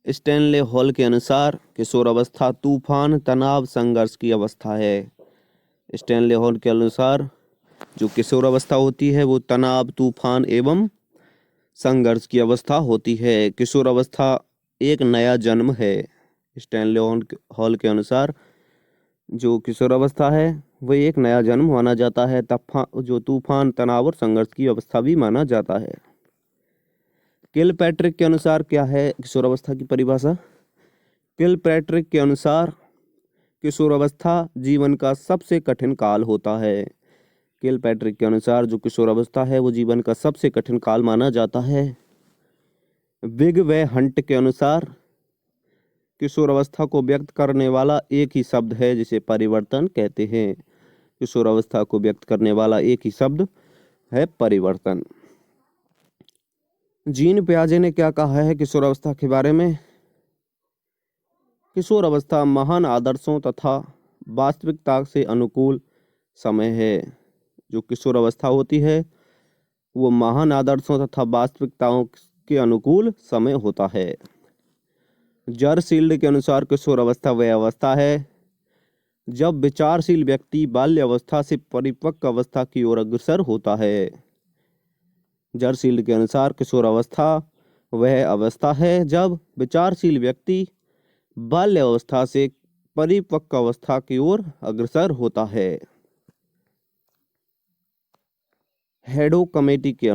स्टैनले हॉल के अनुसार किशोर अवस्था तूफान, तनाव, संघर्ष की अवस्था है। स्टैनले हॉल के अनुसार जो किशोर अवस्था होती है वो तनाव, तूफान एवं संघर्ष की अवस्था होती है। किशोर अवस्था एक नया जन्म है। स्टैनले हॉल के अनुसार जो किशोर अवस्था है वह एक नया जन्म माना जाता है। जो तूफान, तनाव और संघर्ष की अवस्था भी माना जाता है। किलपैट्रिक के अनुसार क्या है किशोर अवस्था की परिभाषा? किलपैट्रिक के अनुसार किशोर अवस्था जीवन का सबसे कठिन काल होता है। किलपैट्रिक के अनुसार जो किशोर अवस्था है वो जीवन का सबसे कठिन काल माना जाता है। विग व हंट के अनुसार किशोर अवस्था को व्यक्त करने वाला एक ही शब्द है जिसे परिवर्तन कहते हैं। किशोर अवस्था को व्यक्त करने वाला एक ही शब्द है परिवर्तन। जीन पियाजे ने क्या कहा है किशोर अवस्था के बारे में? किशोर अवस्था महान आदर्शों तथा वास्तविकता से अनुकूल समय है। जो किशोर अवस्था होती है वो महान आदर्शों तथा वास्तविकताओं के अनुकूल समय होता है। जरसील्ड के अनुसार किशोर अवस्था वह अवस्था है जब विचारशील व्यक्ति बाल्य अवस्था से परिपक्व अवस्था की ओर अग्रसर होता है। जरसील्ड के अनुसार किशोर अवस्था वह अवस्था है जब विचारशील व्यक्ति बाल्य अवस्था से परिपक्व अवस्था की ओर अग्रसर होता है। हेडो कमेटी के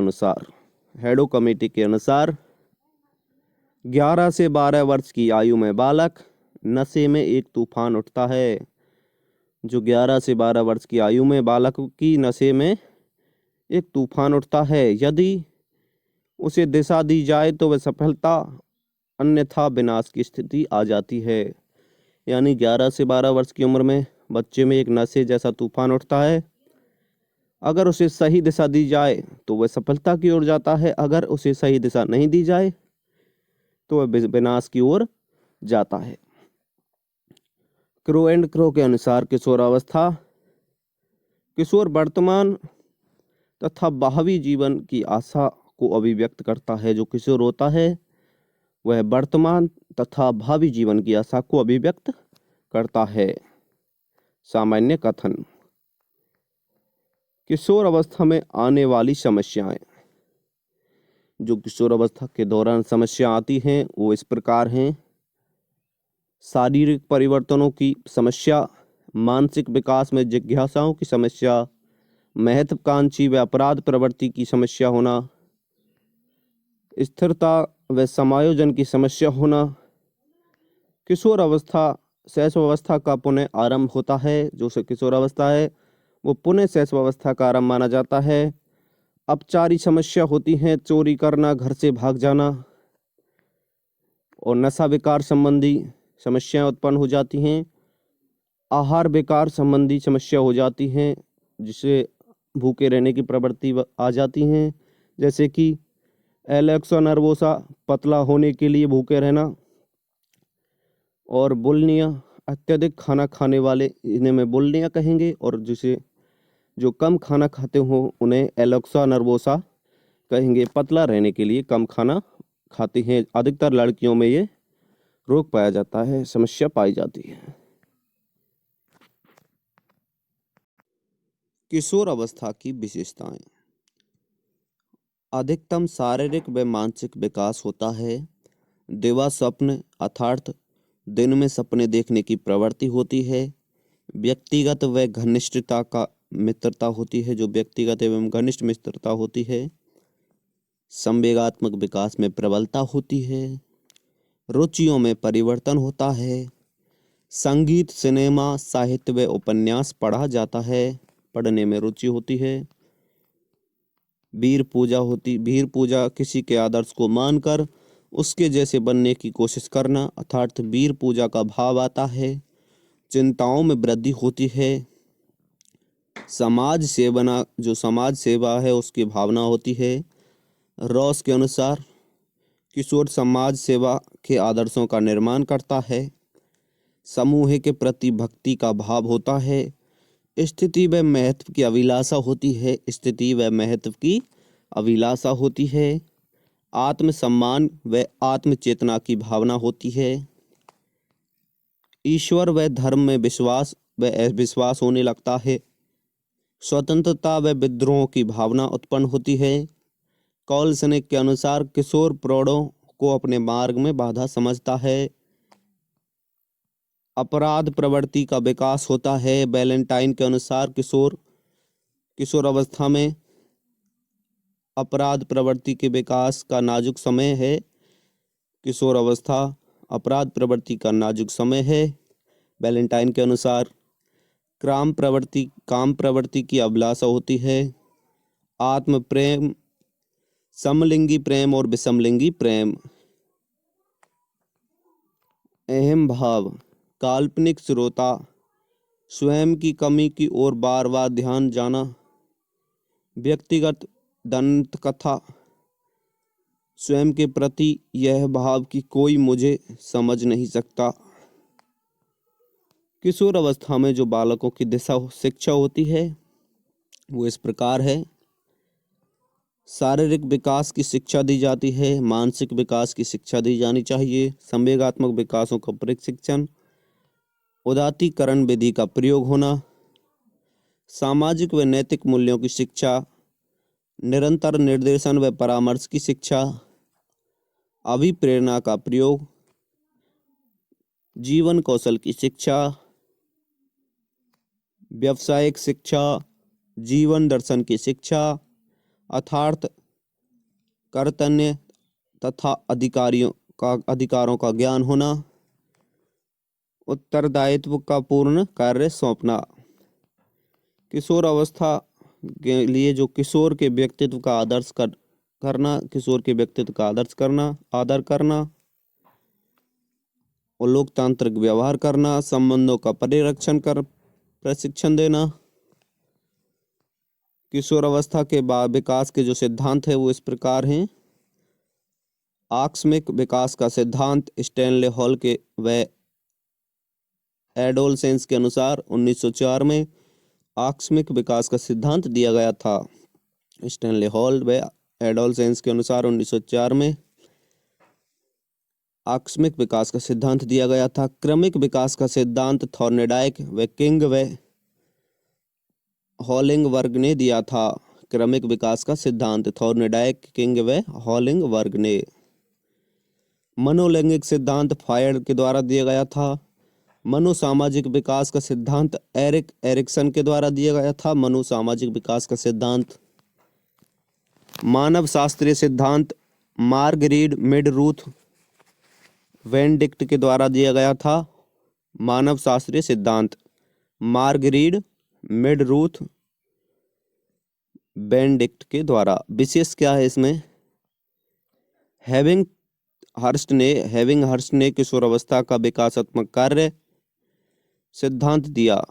अनुसार 11 से 12 वर्ष की आयु में बालक नशे में एक तूफान उठता है। जो 11 से 12 वर्ष की आयु में बालक की नशे में एक तूफान उठता है। यदि उसे दिशा दी जाए तो वह सफलता, अन्यथा विनाश की स्थिति आ जाती है। यानी 11 से 12 वर्ष की उम्र में बच्चे में एक नशे जैसा तूफान उठता है। अगर उसे सही दिशा दी जाए तो वह सफलता की ओर जाता है, अगर उसे सही दिशा नहीं दी जाए तो वह विनाश की ओर जाता है। क्रो एंड क्रो के अनुसार किशोरावस्था किशोर वर्तमान तथा भावी जीवन की आशा को अभिव्यक्त करता है। जो किशोर होता है वह वर्तमान तथा भावी जीवन की आशा को अभिव्यक्त करता है। सामान्य कथन: किशोर अवस्था में आने वाली समस्याएं। जो किशोर अवस्था के दौरान समस्या आती हैं वो इस प्रकार हैं: शारीरिक परिवर्तनों की समस्या, मानसिक विकास में जिज्ञासाओं की समस्या, महत्वाकांक्षी व अपराध प्रवृत्ति की समस्या होना, स्थिरता व समायोजन की समस्या होना। किशोर अवस्था शैशवावस्था का पुनः आरंभ होता है। जो किशोर अवस्था है वो पुनः शैशवावस्था का आरंभ माना जाता है। अपचारी समस्या होती हैं, चोरी करना, घर से भाग जाना, और नशा विकार संबंधी समस्याएं उत्पन्न हो जाती हैं। आहार विकार संबंधी समस्या हो जाती हैं, जिससे भूखे रहने की प्रवृत्ति आ जाती हैं, जैसे कि एलेक्सा नर्वोसा, पतला होने के लिए भूखे रहना, और बुलिमिया, अत्यधिक खाना खाने वाले, इन्हें में बुलिमिया कहेंगे, और जिसे जो कम खाना खाते हो उन्हें एलेक्सा नर्वोसा कहेंगे। पतला रहने के लिए कम खाना खाती हैं। अधिकतर लड़कियों में ये रोग पाया जाता है, समस्या पाई जाती है। किशोर अवस्था की विशेषताएं। अधिकतम शारीरिक व मानसिक विकास होता है। दिवा स्वप्न अर्थात दिन में सपने देखने की प्रवृत्ति होती है। व्यक्तिगत व घनिष्ठता का मित्रता होती है, जो व्यक्तिगत एवं घनिष्ठ मित्रता होती है। संवेगात्मक विकास में प्रबलता होती है। रुचियों में परिवर्तन होता है। संगीत, सिनेमा, साहित्य व उपन्यास पढ़ा जाता है, पढ़ने में रुचि होती है। वीर पूजा किसी के आदर्श को मानकर उसके जैसे बनने की कोशिश करना अर्थात वीर पूजा का भाव आता है। चिंताओं में वृद्धि होती है। समाज सेवा है उसकी भावना होती है। रॉस के अनुसार किशोर समाज सेवा के आदर्शों का निर्माण करता है। समूह के प्रति भक्ति का भाव होता है। स्थिति व महत्व की अभिलाषा होती है। आत्मसम्मान व आत्मचेतना की भावना होती है। ईश्वर व धर्म में विश्वास व अविश्वास होने लगता है। स्वतंत्रता व विद्रोह की भावना उत्पन्न होती है। कॉलसनिक के अनुसार किशोर प्रौढ़ों को अपने मार्ग में बाधा समझता है। अपराध प्रवृत्ति का विकास होता है। वैलेंटाइन के अनुसार किशोर अवस्था में अपराध प्रवृत्ति के विकास का नाजुक समय है। किशोर अवस्था अपराध प्रवृत्ति का नाजुक समय है। वैलेंटाइन के अनुसार काम प्रवृत्ति की अभिलाषा होती है। आत्म प्रेम, समलिंगी प्रेम और विषमलिंगी प्रेम। अहम भाव, काल्पनिक श्रोता, स्वयं की कमी की ओर बार बार ध्यान जाना। व्यक्तिगत दंतकथा, स्वयं के प्रति यह भाव कि कोई मुझे समझ नहीं सकता। किशोर अवस्था में जो बालकों की शिक्षा होती है वो इस प्रकार है। शारीरिक विकास की शिक्षा दी जाती है। मानसिक विकास की शिक्षा दी जानी चाहिए। संवेगात्मक विकासों का प्रशिक्षण, उदात्तीकरण विधि का प्रयोग होना, सामाजिक व नैतिक मूल्यों की शिक्षा, निरंतर निर्देशन व परामर्श की शिक्षा, अभिप्रेरणा का प्रयोग, जीवन कौशल की शिक्षा, व्यावसायिक शिक्षा, जीवन दर्शन की शिक्षा अर्थात कर्तव्य तथा अधिकारों का ज्ञान होना, उत्तरदायित्व का पूर्ण कार्य सौंपना। किशोर अवस्था के लिए जो किशोर के व्यक्तित्व का आदर करना, आदर करना और लोकतांत्रिक व्यवहार करना, संबंधों का प्रशिक्षण देना। किशोर अवस्था के बाद विकास के जो सिद्धांत है वो इस प्रकार हैं। आकस्मिक विकास का सिद्धांत स्टैनले हॉल के व एडोलसेंस के अनुसार 1904 में आकस्मिक विकास का सिद्धांत दिया गया था। स्टैनले हॉल व एडोलसेंस के अनुसार 1904 में आकस्मिक विकास का सिद्धांत दिया गया था। क्रमिक विकास का सिद्धांत थॉर्नडाइक व किंग व हॉलिंगवर्ग ने दिया था। क्रमिक विकास का सिद्धांत थॉर्नडाइक, किंग व हॉलिंगवर्ग ने। मनोलैंगिक सिद्धांत फ्रायड के द्वारा दिया गया था। मनोसामाजिक विकास का सिद्धांत एरिक एरिक्सन के द्वारा दिया गया था। मनोसामाजिक विकास का सिद्धांत। मानव शास्त्रीय सिद्धांत मार्गरीड मिडरूथ वेनडिक्ट के द्वारा दिया गया था। मानव शास्त्रीय सिद्धांत मार्गरीड मिडरूथ वेनडिक्ट के द्वारा। विशेष क्या है इसमें? हेविंग हर्स्ट ने किशोर अवस्था का विकासात्मक कार्य सिद्धांत दिया।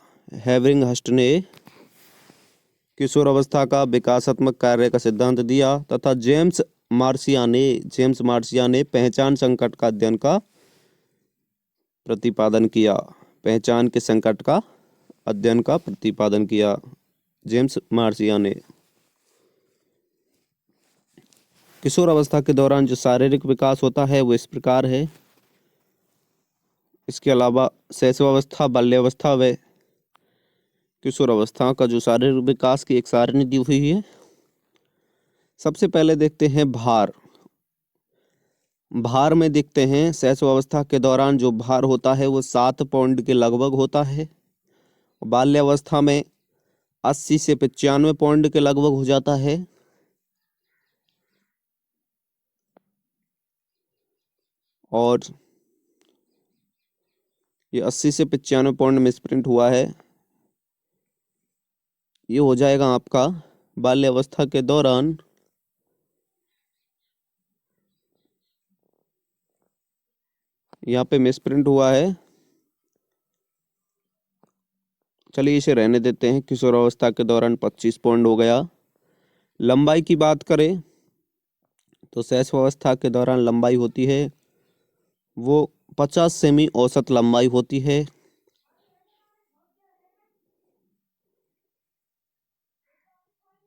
हेविंग हर्स्ट ने किशोर अवस्था का विकासात्मक कार्य का सिद्धांत दिया तथा जेम्स मार्सिया ने पहचान संकट का अध्ययन का प्रतिपादन किया। पहचान के संकट का अध्ययन का प्रतिपादन किया जेम्स मार्सिया ने। किशोर अवस्था के दौरान जो शारीरिक विकास होता है वो इस प्रकार है। इसके अलावा शैशवावस्था, बाल्यावस्था व किशोर अवस्था का जो शारीरिक विकास की एक सारणी दी हुई है। सबसे पहले देखते हैं भार। भार में देखते हैं शैशवावस्था के दौरान जो भार होता है वो 7 पाउंड के लगभग होता है। बाल्यावस्था में 80 से 95 पाउंड के लगभग हो जाता है। और ये 80 से 95 पाउंड में स्प्रिंट हुआ है। ये हो जाएगा आपका बाल्यावस्था के दौरान। यहाँ पे मिसप्रिंट हुआ है, चलिए इसे रहने देते हैं। किशोरावस्था के दौरान 25 पाउंड हो गया। लंबाई की बात करें तो शैशवावस्था के दौरान लंबाई होती है वो 50 सेमी औसत लंबाई होती है।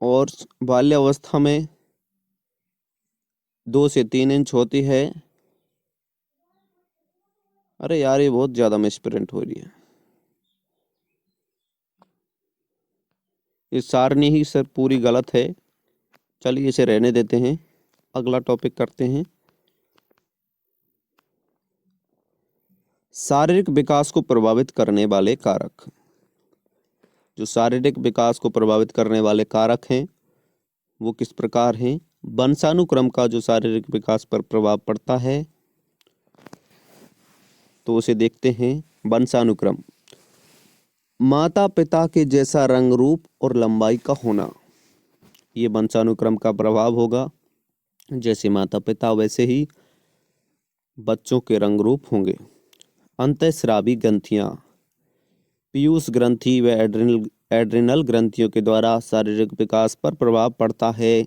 और बाल्यावस्था में 2 से 3 इंच होती है। अरे यार, ये बहुत ज़्यादा मिसप्रिंट हो रही है। ये सारणी ही सर पूरी गलत है, चलिए इसे रहने देते हैं। अगला टॉपिक करते हैं। शारीरिक विकास को प्रभावित करने वाले कारक। जो शारीरिक विकास को प्रभावित करने वाले कारक हैं वो किस प्रकार हैं। वंशानुक्रम का जो शारीरिक विकास पर प्रभाव पड़ता है तो उसे देखते हैं। वंशानुक्रम, माता पिता के जैसा रंग रूप और लंबाई का होना, ये वंशानुक्रम का प्रभाव होगा। जैसे माता पिता वैसे ही बच्चों के रंग रूप होंगे। अंतःस्रावी ग्रंथियां, पीयूष ग्रंथि व एड्रिनल ग्रंथियों के द्वारा शारीरिक विकास पर प्रभाव पड़ता है।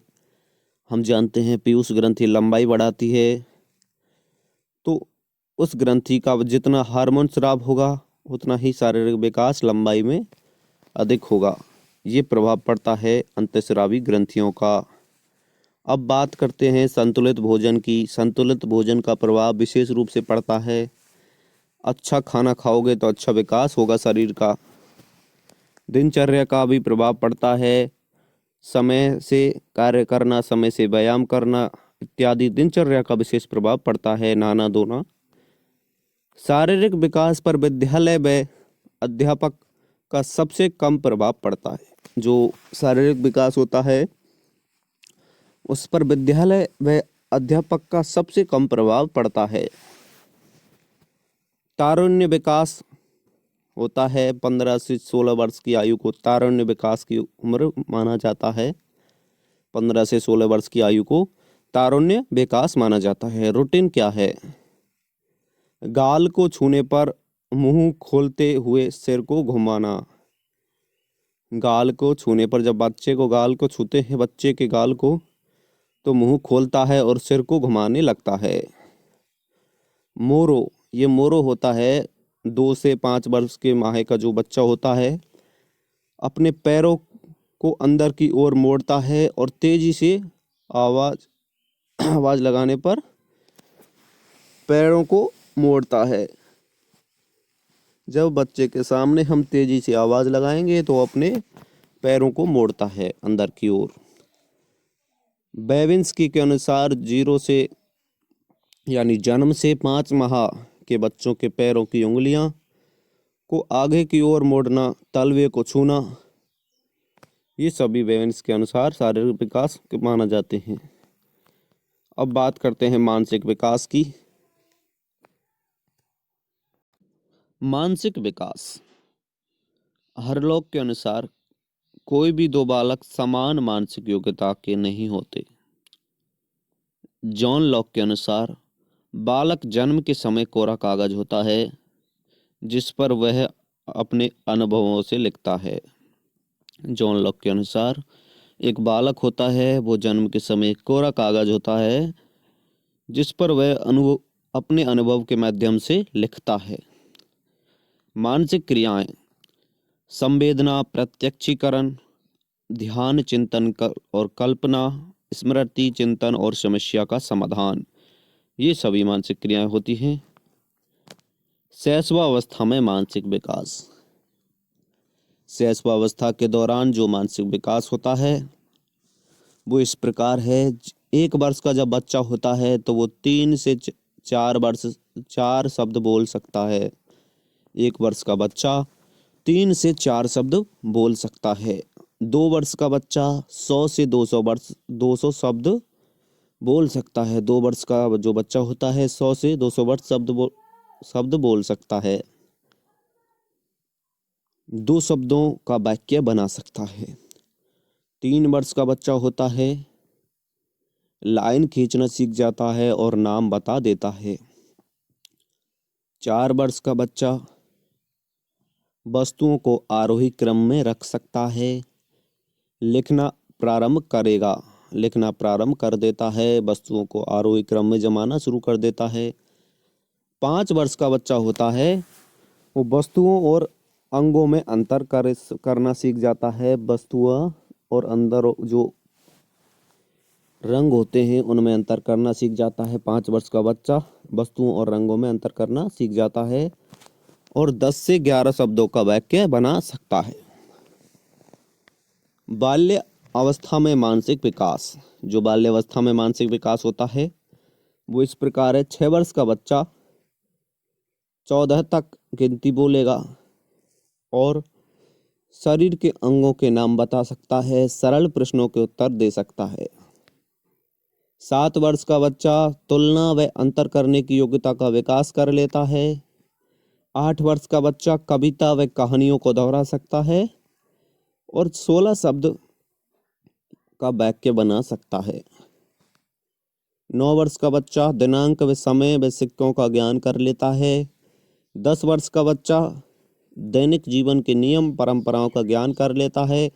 हम जानते हैं पीयूष ग्रंथि लंबाई बढ़ाती है, तो उस ग्रंथि का जितना हार्मोन स्राव होगा उतना ही शारीरिक विकास लंबाई में अधिक होगा। ये प्रभाव पड़ता है अंतःस्रावी ग्रंथियों का। अब बात करते हैं संतुलित भोजन की। संतुलित भोजन का प्रभाव विशेष रूप से पड़ता है। अच्छा खाना खाओगे तो अच्छा विकास होगा शरीर का। दिनचर्या का भी प्रभाव पड़ता है। समय से कार्य करना, समय से व्यायाम करना इत्यादि दिनचर्या का विशेष प्रभाव पड़ता है। नहाना धोना। शारीरिक विकास पर विद्यालय व अध्यापक का सबसे कम प्रभाव पड़ता है। जो शारीरिक विकास होता है उस पर विद्यालय व अध्यापक का सबसे कम प्रभाव पड़ता है। तारुण्य विकास होता है 15 से 16 वर्ष की आयु को तारुण्य विकास की उम्र माना जाता है। 15 से 16 वर्ष की आयु को तारुण्य विकास माना जाता है। रूटीन क्या है। गाल को छूने पर मुंह खोलते हुए सिर को घुमाना। गाल को छूने पर जब बच्चे को गाल को छूते हैं, बच्चे के गाल को, तो मुंह खोलता है और सिर को घुमाने लगता है। मोरो, ये मोरो होता है 2 से 5 वर्ष के माह का जो बच्चा होता है अपने पैरों को अंदर की ओर मोड़ता है और तेजी से आवाज लगाने पर पैरों को मोड़ता है। जब बच्चे के सामने हम तेजी से आवाज लगाएंगे तो अपने पैरों को मोड़ता है अंदर की ओर। बेविंस्की के अनुसार 0 से यानी जन्म से 5 माह के बच्चों के पैरों की उंगलियां को आगे की ओर मोड़ना, तलवे को छूना, ये सभी बेविंस के अनुसार शारीरिक विकास के माना जाते हैं। अब बात करते हैं मानसिक विकास की। मानसिक विकास, हरलॉक के अनुसार कोई भी 2 बालक समान मानसिक योग्यता के नहीं होते। जॉन लॉक के अनुसार बालक जन्म के समय कोरा कागज होता है जिस पर वह अपने अनुभवों से लिखता है। जॉन लॉक के अनुसार एक बालक होता है वो जन्म के समय कोरा कागज होता है जिस पर वह अपने अनुभव के माध्यम से लिखता है। मानसिक क्रियाएं, संवेदना, प्रत्यक्षीकरण, ध्यान, चिंतन और कल्पना, स्मृति, चिंतन और समस्या का समाधान, ये सभी मानसिक क्रियाएं होती हैं। शैशवावस्था में मानसिक विकास, शैशवावस्था के दौरान जो मानसिक विकास होता है वो इस प्रकार है। 1 वर्ष का जब बच्चा होता है तो वो 3 से 4 शब्द बोल सकता है। 1 वर्ष का बच्चा 3 से 4 शब्द बोल सकता है। 2 वर्ष का बच्चा 100 से 200 शब्द बोल सकता है। 2 वर्ष का जो बच्चा होता है 100 से 200 वर्ष शब्द बोल सकता है। 2 शब्दों का वाक्य बना सकता है। 3 वर्ष का बच्चा होता है, लाइन खींचना सीख जाता है और नाम बता देता है। 4 वर्ष का बच्चा वस्तुओं को आरोही क्रम में रख सकता है। लिखना प्रारंभ कर देता है। वस्तुओं को आरोही क्रम में जमाना शुरू कर देता है। 5 वर्ष का बच्चा होता है, वो वस्तुओं और अंगों में अंतर करना सीख जाता है। वस्तुओं और अंदर जो रंग होते हैं उनमें अंतर करना सीख जाता है। 5 वर्ष का बच्चा वस्तुओं और रंगों में अंतर करना सीख जाता है और 10 से 11 शब्दों का वाक्य बना सकता है। बाल्य अवस्था में मानसिक विकास। जो बाल्यावस्था में मानसिक विकास होता है वो इस प्रकार है। 6 वर्ष का बच्चा 14 तक गिनती बोलेगा और शरीर के अंगों के नाम बता सकता है। सरल प्रश्नों के उत्तर दे सकता है। 7 वर्ष का बच्चा तुलना व अंतर करने की योग्यता का विकास कर लेता है। 8 वर्ष का बच्चा कविता व कहानियों को दोहरा सकता है और 16 शब्द का वाक्य बना सकता है। 9 वर्ष का बच्चा दिनांक व समय व सिक्कों का ज्ञान कर लेता है। 10 वर्ष का बच्चा दैनिक जीवन के नियम परंपराओं का ज्ञान कर लेता है।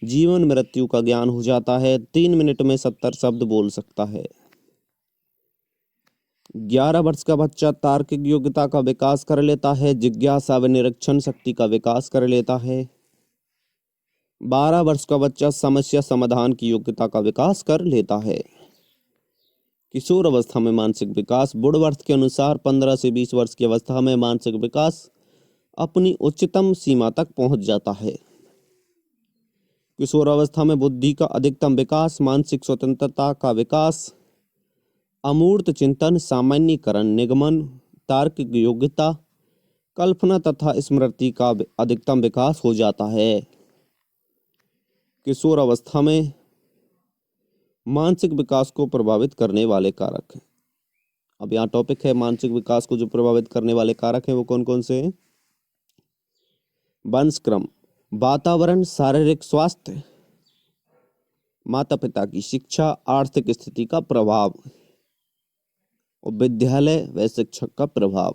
जीवन मृत्यु का ज्ञान हो जाता है। 3 मिनट में 70 शब्द बोल सकता है। 11 वर्ष का बच्चा तार्किक योग्यता का विकास कर लेता है। जिज्ञासा व निरीक्षण शक्ति का विकास कर लेता है। 12 वर्ष का बच्चा समस्या समाधान की योग्यता का विकास कर लेता है। किशोर अवस्था में मानसिक विकास। वुडवर्थ के अनुसार 15 से 20 वर्ष की अवस्था में मानसिक विकास अपनी उच्चतम सीमा तक पहुंच जाता है। किशोर अवस्था में बुद्धि का अधिकतम विकास, मानसिक स्वतंत्रता का विकास, अमूर्त चिंतन, सामान्यीकरण, निगमन, तार्किक योग्यता, कल्पना तथा स्मृति का अधिकतम विकास हो जाता है। किशोर अवस्था में मानसिक विकास को प्रभावित करने वाले कारक। अब यहाँ टॉपिक है मानसिक विकास को जो प्रभावित करने वाले कारक हैं वो कौन कौन से हैं। वंशक्रम, वातावरण, शारीरिक स्वास्थ्य, माता पिता की शिक्षा, आर्थिक स्थिति का प्रभाव और विद्यालय व शिक्षक का प्रभाव।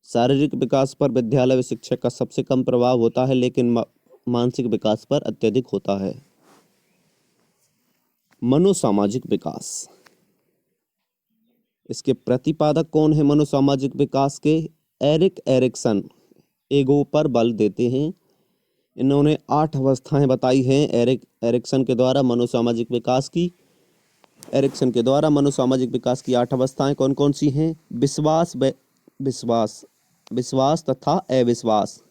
शारीरिक विकास पर विद्यालय व शिक्षक का सबसे कम प्रभाव होता है, लेकिन मानसिक विकास पर अत्यधिक होता है। मनोसामाजिक विकास, इसके प्रतिपादक कौन है मनोसामाजिक विकास के। एरिक एरिक्सन ईगो पर बल देते हैं। इन्होंने 8 अवस्थाएं बताई हैं एरिक एरिक्सन के द्वारा मनोसामाजिक विकास की। एरिक्सन के द्वारा मनोसामाजिक विकास की 8 अवस्थाएं कौन कौन सी हैं। विश्वास तथा अविश्वास,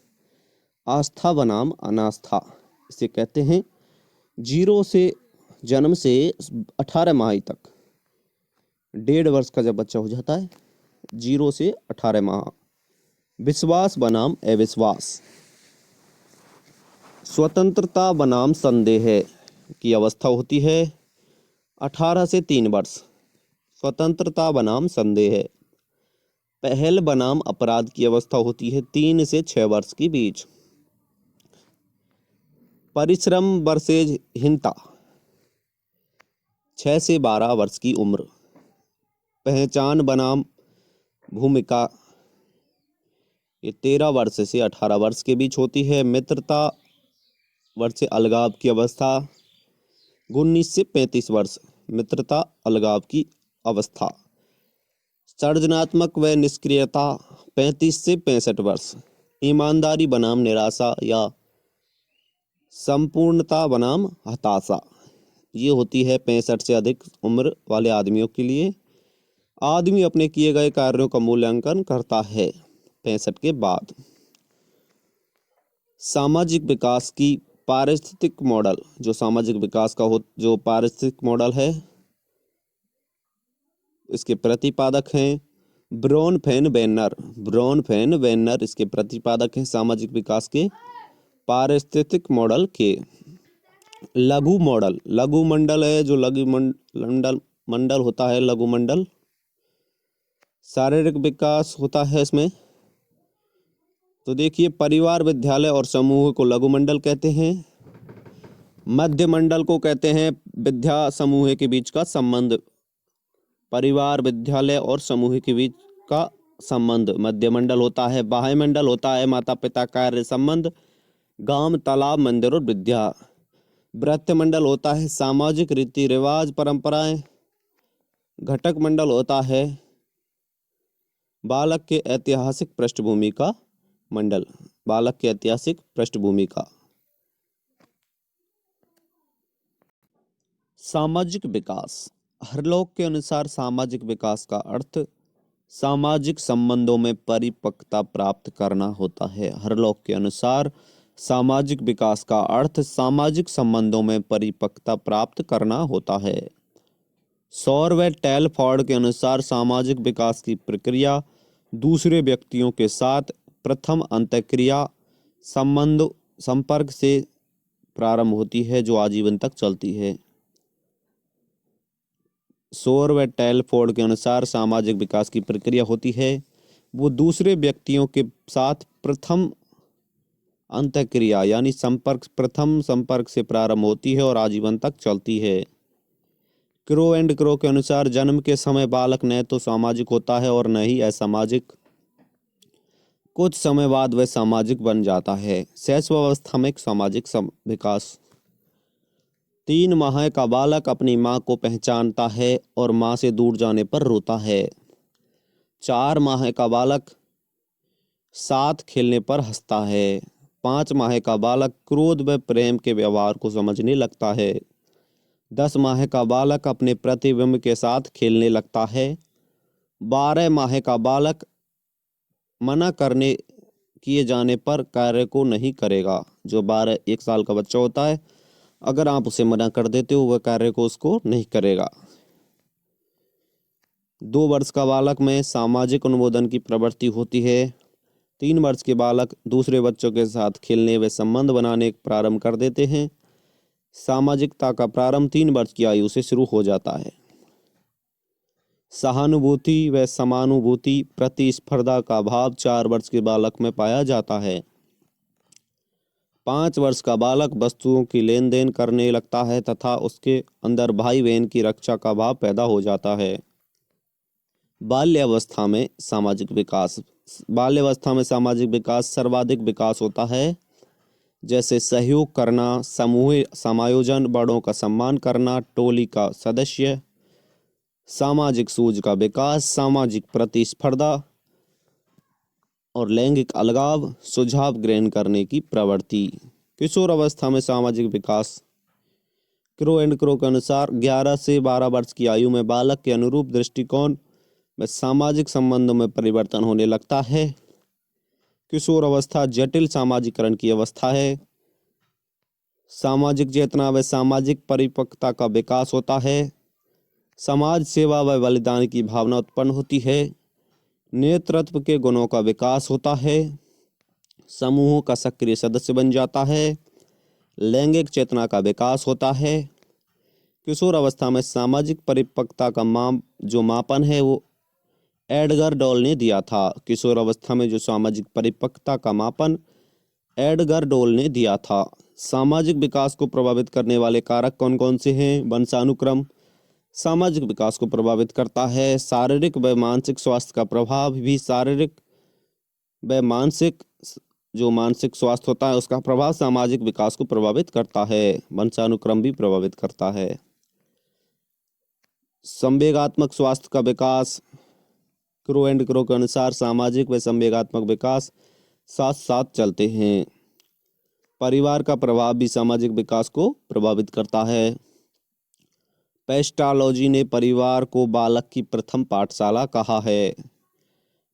आस्था बनाम अनास्था, इसे कहते हैं। 0 से जन्म से 18 माह तक, 1.5 वर्ष का जब बच्चा हो जाता है, 0 से 18 माह, विश्वास बनाम अविश्वास। स्वतंत्रता बनाम संदेह की अवस्था होती है 18 से 3 वर्ष। स्वतंत्रता बनाम संदेह। पहल बनाम अपराध की अवस्था होती है 3 से 6 वर्ष के बीच। परिश्रम वर्सेज हीनता 6 से 12 वर्ष की उम्र। पहचान बनाम भूमिका ये 13 वर्ष से 18 वर्ष के बीच होती है। मित्रता वर्ष अलगाव की अवस्था 19 से 35 वर्ष, मित्रता अलगाव की अवस्था। सृजनात्मक व निष्क्रियता 35 से 65 वर्ष। ईमानदारी बनाम निराशा या संपूर्णता बनाम हताशा, ये होती है 65 से अधिक उम्र वाले आदमियों के लिए। आदमी अपने किए गए कार्यों का मूल्यांकन करता है 65 के बाद। सामाजिक विकास की पारिस्थितिक मॉडल, जो सामाजिक विकास का जो पारिस्थितिक मॉडल है, इसके प्रतिपादक हैं ब्रॉनफेन-वेनर इसके प्रतिपादक हैं सामाजिक विकास के पारिस्थितिक मॉडल के। लघु मंडल है, जो मंडल होता है, लघु मंडल शारीरिक विकास होता है इसमें। तो देखिए, परिवार, विद्यालय और समूह को लघु मंडल कहते हैं। मध्य मंडल को कहते हैं विद्या समूह के बीच का संबंध, परिवार, विद्यालय और समूह के बीच का संबंध मध्य मंडल होता है। बाह्य मंडल होता है माता पिता, कार्य, संबंध, गांव, तालाब, मंदिर और विद्या। वृत्त मंडल होता है सामाजिक रीति रिवाज, परंपराएं। घटक मंडल होता है बालक के ऐतिहासिक पृष्ठभूमि का मंडल, बालक के ऐतिहासिक पृष्ठभूमि का। सामाजिक विकास। हरलॉक के अनुसार सामाजिक विकास का अर्थ सामाजिक संबंधों में परिपक्वता प्राप्त करना होता है। हरलॉक के अनुसार सामाजिक विकास का अर्थ सामाजिक संबंधों में परिपक्वता प्राप्त करना होता है। सौर व टेलफोर्ड के अनुसार सामाजिक विकास की प्रक्रिया दूसरे व्यक्तियों के साथ प्रथम अंतःक्रिया संपर्क से प्रारंभ होती है, जो आजीवन तक चलती है। सौर व टेलफोर्ड के अनुसार सामाजिक विकास की प्रक्रिया होती है वो दूसरे व्यक्तियों के साथ प्रथम अंतःक्रिया यानी प्रथम संपर्क से प्रारंभ होती है और आजीवन तक चलती है। क्रो के अनुसार जन्म के समय बालक न तो सामाजिक होता है और न ही असामाजिक। कुछ समय बाद वह सामाजिक बन जाता है। शैशवावस्था में सामाजिक विकास। 3 माह का बालक अपनी माँ को पहचानता है और माँ से दूर जाने पर रोता है। 4 माह का बालक साथ खेलने पर हंसता है। 5 माह का बालक क्रोध व प्रेम के व्यवहार को समझने लगता है। 10 माह का बालक अपने प्रतिबिंब के साथ खेलने लगता है। 12 माह का बालक मना करने किए जाने पर कार्य को नहीं करेगा। जो 1 साल का बच्चा होता है, अगर आप उसे मना कर देते हो वह कार्य को उसको नहीं करेगा। 2 वर्ष का बालक में सामाजिक अनुमोदन की प्रवृत्ति होती है। 3 वर्ष के बालक दूसरे बच्चों के साथ खेलने व संबंध बनाने प्रारंभ कर देते हैं। सामाजिकता का प्रारंभ 3 वर्ष की आयु से शुरू हो जाता है। सहानुभूति व समानुभूति प्रतिस्पर्धा का भाव 4 वर्ष के बालक में पाया जाता है। 5 वर्ष का बालक वस्तुओं की लेन देन करने लगता है तथा उसके अंदर भाई बहन की रक्षा का भाव पैदा हो जाता है। बाल्यावस्था में सामाजिक विकास। बाल्यावस्था में सामाजिक विकास सर्वाधिक विकास होता है, जैसे सहयोग करना, समूह समायोजन, बड़ों का सम्मान करना, टोली का सदस्य, सामाजिक सूझ का विकास, सामाजिक प्रतिस्पर्धा और लैंगिक अलगाव, सुझाव ग्रहण करने की प्रवृत्ति। किशोर अवस्था में सामाजिक विकास। क्रो के अनुसार 11 से 12 वर्ष की आयु में बालक के अनुरूप दृष्टिकोण में सामाजिक संबंधों में परिवर्तन होने लगता है। किशोर अवस्था जटिल सामाजिकरण की अवस्था है। सामाजिक चेतना व सामाजिक परिपक्वता का विकास होता है। समाज सेवा व बलिदान की भावना उत्पन्न होती है। नेतृत्व के गुणों का विकास होता है। समूह का सक्रिय सदस्य बन जाता है। लैंगिक चेतना का विकास होता है। किशोर अवस्था में सामाजिक परिपक्वता का जो मापन है वो एडगर डॉल ने दिया था। किशोर अवस्था में जो सामाजिक परिपक्वता का मापन एडगर डॉल ने दिया था। सामाजिक विकास को प्रभावित करने वाले कारक कौन कौन से हैं? वंशानुक्रम सामाजिक विकास को प्रभावित करता है। शारीरिक व मानसिक स्वास्थ्य का प्रभाव भी शारीरिक व मानसिक स्वास्थ्य होता है उसका प्रभाव सामाजिक विकास को प्रभावित करता है। वंशानुक्रम भी प्रभावित करता है। संवेगात्मक स्वास्थ्य का विकास। क्रो के अनुसार सामाजिक व संवेगात्मक विकास साथ साथ चलते हैं। परिवार का प्रभाव भी सामाजिक विकास को प्रभावित करता है। पेस्टालॉजी ने परिवार को बालक की प्रथम पाठशाला कहा है।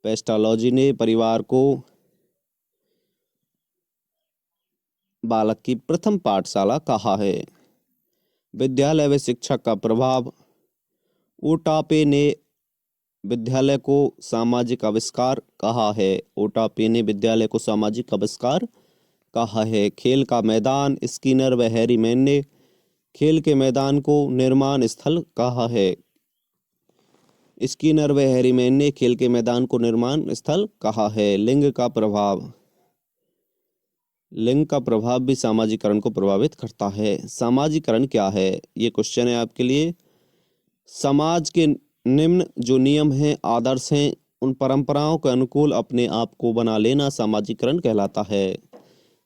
पेस्टालॉजी ने परिवार को बालक की प्रथम पाठशाला कहाँ है? विद्यालय व शिक्षक का प्रभाव। ओटापे ने विद्यालय को सामाजिक आविष्कार कहा है। ओटापे ने विद्यालय को सामाजिक आविष्कार कहा है। खेल का मैदान। स्किनर व हैरीमैन ने खेल के मैदान को निर्माण स्थल कहा है। स्किनर व हैरीमैन ने खेल के मैदान को निर्माण स्थल कहा है। लिंग का प्रभाव। लिंग का प्रभाव भी सामाजिकरण को प्रभावित करता है। सामाजिकरण क्या है? ये क्वेश्चन है आपके लिए। समाज के निम्न जो नियम हैं, आदर्श हैं, उन परंपराओं के अनुकूल अपने आप को बना लेना सामाजिकरण कहलाता है।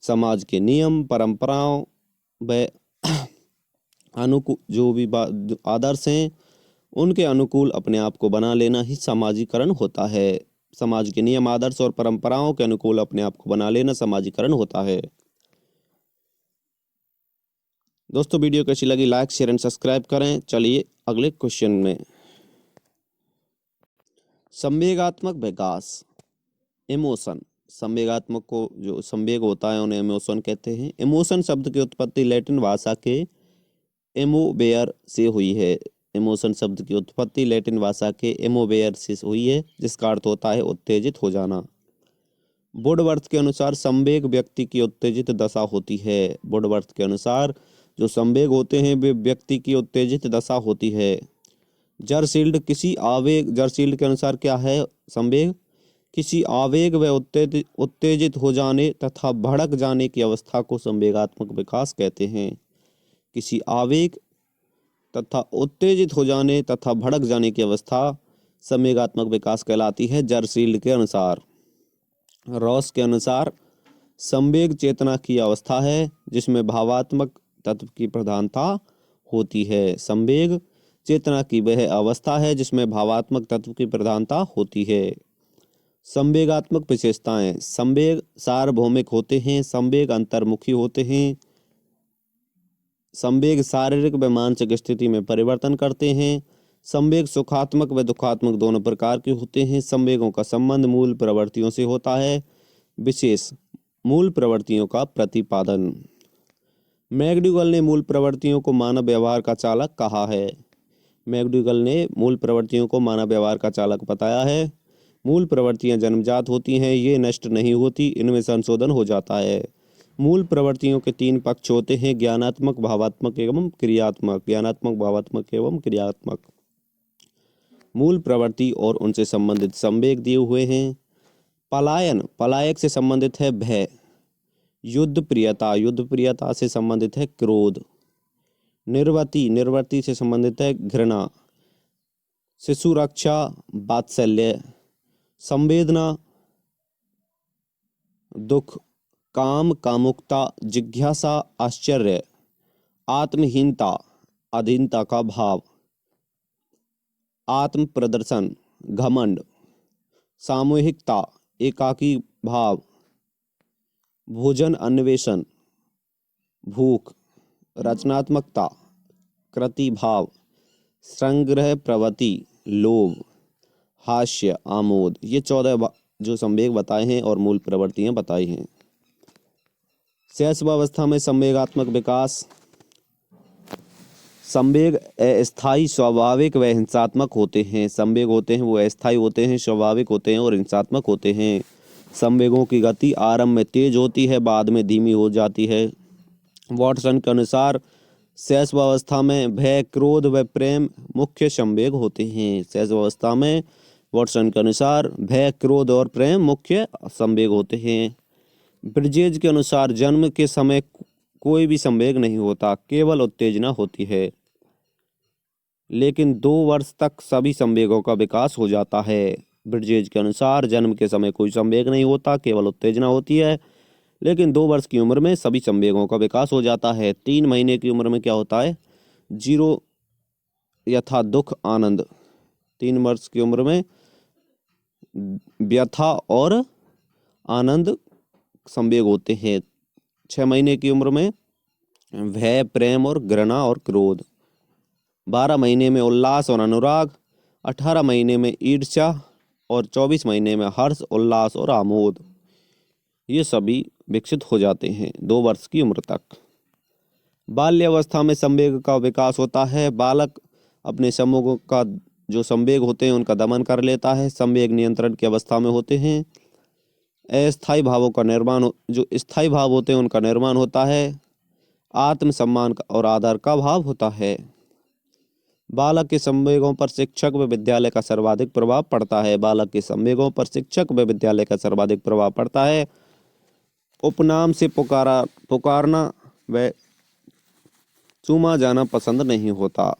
समाज के नियम, परंपराओं व अनुकूल जो भी आदर्श हैं, उनके अनुकूल अपने आप को बना लेना ही सामाजिकरण होता है। समाज के नियम, आदर्श और परंपराओं के अनुकूल अपने आप को बना लेना सामाजिकरण होता है। दोस्तों, वीडियो कैसी लगी लाइक, शेयर एंड सब्सक्राइब करें। चलिए अगले क्वेश्चन में। संवेगात्मक विकास। इमोशन। संवेगात्मक को जो संवेग होता है उन्हें इमोशन कहते हैं। इमोशन शब्द की उत्पत्ति लैटिन भाषा के एमोवेयर से हुई है। इमोशन शब्द की उत्पत्ति लैटिन भाषा के एमोवेयर से हुई है, जिसका अर्थ होता है उत्तेजित हो जाना। वुडवर्थ के अनुसार संवेग व्यक्ति की उत्तेजित दशा होती है। वुडवर्थ के अनुसार जो संवेग होते हैं वे व्यक्ति की उत्तेजित दशा होती है। जरसील्ड जरसील्ड के अनुसार क्या है संवेग? किसी आवेग व उत्तेजित हो जाने तथा भड़क जाने की अवस्था को संवेगात्मक विकास कहते हैं। किसी आवेग तथा उत्तेजित हो जाने तथा भड़क जाने की अवस्था संवेगात्मक विकास कहलाती है, जरसील्ड के अनुसार। रॉस के अनुसार संवेग चेतना की अवस्था है जिसमें भावात्मक तत्व की प्रधानता होती है। संवेग चेतना की वह अवस्था है जिसमें भावात्मक तत्व की प्रधानता होती है। संवेगात्मक विशेषताएं। संवेग सार्वभौमिक होते हैं। संवेग अंतर्मुखी होते हैं। संवेग शारीरिक व मानसिक स्थिति में परिवर्तन करते हैं। संवेग सुखात्मक व दुखात्मक दोनों प्रकार के होते हैं। संवेगों का संबंध मूल प्रवृत्तियों से होता है। विशेष मूल प्रवृत्तियों का प्रतिपादन। मैक्डूगल ने मूल प्रवृत्तियों को मानव व्यवहार का चालक कहा है। मैक्डूगल ने मूल प्रवृत्तियों को मानव व्यवहार का चालक बताया है। मूल प्रवृत्तियां जन्मजात होती हैं, ये नष्ट नहीं होती, इनमें संशोधन हो जाता है। मूल प्रवृत्तियों के 3 पक्ष होते हैं, ज्ञानात्मक, भावात्मक एवं क्रियात्मक। ज्ञानात्मक, भावात्मक एवं क्रियात्मक। मूल प्रवृत्ति और उनसे संबंधित संवेग दिए हुए हैं। पलायन, पलायक से संबंधित है भय। युद्ध प्रियता, युद्ध प्रियता से संबंधित है क्रोध। निर्वृति, निर्वृति से संबंधित है घृणा। शिशु रक्षा, वात्सल्य। संवेदना, दुख। काम, कामुकता, जिज्ञासा, आश्चर्य। आत्महीनता, अधीनता का भाव। आत्म प्रदर्शन, घमंड। सामूहिकता, एकाकी भाव। भोजन अन्वेषण, भूख। रचनात्मकता, कृति भाव। संग्रह प्रवृत्ति, लोभ। हास्य, आमोद। ये 14 जो संवेग बताए हैं और मूल प्रवृत्तियां बताई हैं। शैशवावस्था में संवेगात्मक विकास। संवेग अस्थायी, स्वाभाविक व हिंसात्मक होते हैं। संवेग होते हैं वो अस्थायी होते हैं, स्वाभाविक होते हैं और हिंसात्मक होते हैं। संवेगों की गति आरंभ में तेज होती है, बाद में धीमी हो जाती है। वॉटसन के अनुसार शैशवावस्था में भय, क्रोध व प्रेम मुख्य संवेग होते हैं। शैशवावस्था में वॉटसन के अनुसार भय, क्रोध और प्रेम मुख्य संवेग होते हैं। ब्रिजेज के अनुसार जन्म के समय कोई भी संवेग नहीं होता, केवल उत्तेजना होती है, लेकिन 2 वर्ष तक सभी संवेगों का विकास हो जाता है। ब्रिजेज के अनुसार जन्म के समय कोई संवेग नहीं होता, केवल उत्तेजना होती है, लेकिन 2 वर्ष की उम्र में सभी संवेगों का विकास हो जाता है। 3 महीने की उम्र में क्या होता है? 0 यथा दुख, आनंद। 3 वर्ष की उम्र में व्यथा और आनंद संवेग होते हैं। 6 महीने की उम्र में भय, प्रेम और घृणा और क्रोध। 12 महीने में उल्लास और अनुराग। 18 महीने में ईर्ष्या और 24 महीने में हर्ष, उल्लास और आमोद। ये सभी विकसित हो जाते हैं 2 वर्ष की उम्र तक। बाल्यावस्था में संवेग का विकास होता है। बालक अपने समूहों का जो संवेग होते हैं उनका दमन कर लेता है। संवेग नियंत्रण की अवस्था में होते हैं। अस्थायी भावों का निर्माण जो स्थायी भाव होते हैं उनका निर्माण होता है। आत्मसम्मान और आदर का भाव होता है। बालक के संवेगों पर शिक्षक व विद्यालय का सर्वाधिक प्रभाव पड़ता है। बालक के संवेगों पर शिक्षक व विद्यालय का सर्वाधिक प्रभाव पड़ता है। उपनाम से पुकारना व चूमा जाना पसंद नहीं होता।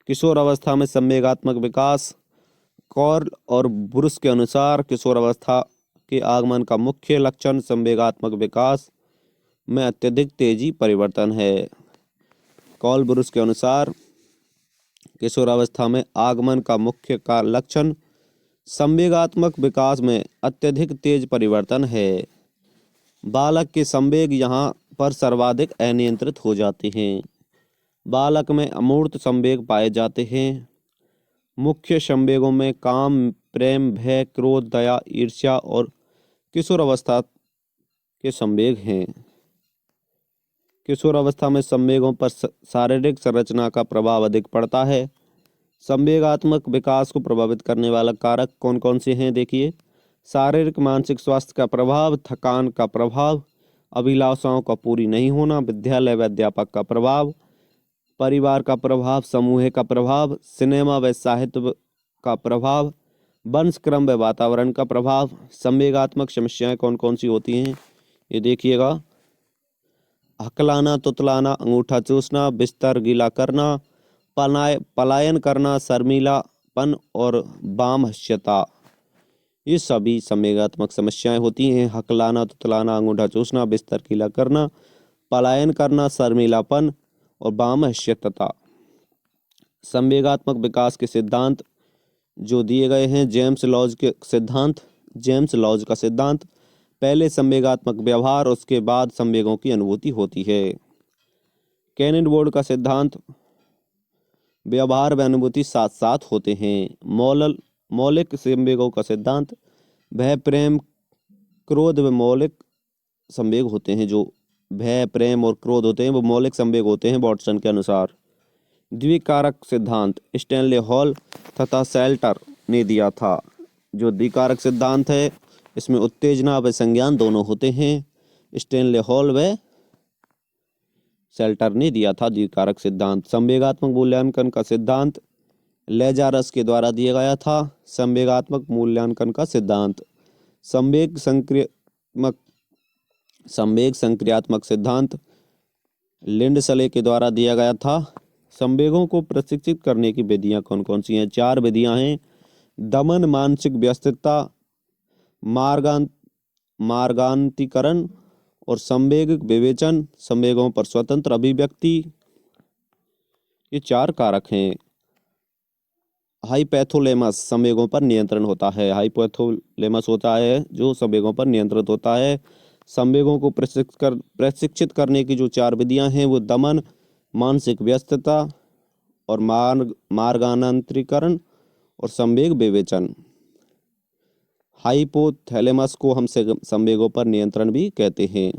किशोर अवस्था में संवेगात्मक विकास। कॉर्ल और ब्रुस के अनुसार किशोर अवस्था के आगमन का मुख्य लक्षण संवेगात्मक विकास में अत्यधिक तेजी परिवर्तन है। कॉर्ल ब्रुस के अनुसार किशोर अवस्था में आगमन का मुख्य लक्षण संवेगात्मक विकास में अत्यधिक तेज परिवर्तन है। बालक के संवेग यहाँ पर सर्वाधिक अनियंत्रित हो जाते हैं। बालक में अमूर्त संवेग पाए जाते हैं। मुख्य संवेगों में काम, प्रेम, भय, क्रोध, दया, ईर्ष्या और किशोर अवस्था के संवेग हैं। किशोर अवस्था में संवेगों पर शारीरिक संरचना का प्रभाव अधिक पड़ता है। संवेगात्मक विकास को प्रभावित करने वाला कारक कौन कौन से हैं देखिए। शारीरिक मानसिक स्वास्थ्य का प्रभाव, थकान का प्रभाव, अभिलाषाओं का पूरी नहीं होना, विद्यालय व अध्यापक का प्रभाव, परिवार का प्रभाव, समूह का प्रभाव, सिनेमा व साहित्य का प्रभाव, वंशक्रम व वातावरण का प्रभाव। संवेगात्मक समस्याएं कौन कौन सी होती हैं ये देखिएगा। हकलाना, तुतलाना, अंगूठा चूसना, बिस्तर गीला करना, पलायन करना, शर्मीलापन और वामहस्यता, ये सभी संवेगात्मक समस्याएं होती हैं। हकलाना, तुतलाना, अंगूठा चूसना, बिस्तर गीला करना, पलायन करना, शर्मीलापन और वामहस्यता। संवेगात्मक विकास के सिद्धांत जो दिए गए हैं। जेम्स लॉज का सिद्धांत। पहले संवेगात्मक व्यवहार, उसके बाद संवेगों की अनुभूति होती है। कैनिन बोर्ड का सिद्धांत, व्यवहार व अनुभूति साथ साथ होते हैं। मौलिक संवेगों का सिद्धांत, भय, प्रेम, क्रोध व मौलिक संवेग होते हैं। जो भय, प्रेम और क्रोध होते हैं वो मौलिक संवेग होते हैं वाटसन के अनुसार। द्विकारक सिद्धांत स्टैनले हॉल तथा सेल्टर ने दिया था। जो द्विकारक सिद्धांत है इसमें उत्तेजना व संज्ञान दोनों होते हैं। स्टैनले हॉल व सेल्टर ने दिया था द्विकारक सिद्धांत। संवेगात्मक मूल्यांकन का सिद्धांत लेजारस के द्वारा दिया गया था। संवेगात्मक मूल्यांकन का सिद्धांत। संवेग संक्रियात्मक सिद्धांत लिंडसले के द्वारा दिया गया था। संवेगों को प्रशिक्षित करने की विधियां कौन कौन सी हैं। 4 विधियां हैं। दमन, मानसिक व्यस्तता, मार्गान्तीकरण और संवेगिक विवेचन। संवेगों पर स्वतंत्र अभिव्यक्ति, ये 4 कारक हैं। हाइपोथैलेमस संवेगों पर नियंत्रण होता है। हाइपोथैलेमस होता है जो संवेगों पर नियंत्रित होता है। संवेगों को प्रशिक्षित करने की जो 4 विधियां हैं वो दमन, मानसिक व्यस्तता और मार्गान्तीकरण और संवेग विवेचन। हाइपोथैलेमस को हम संवेगों पर नियंत्रण भी कहते हैं।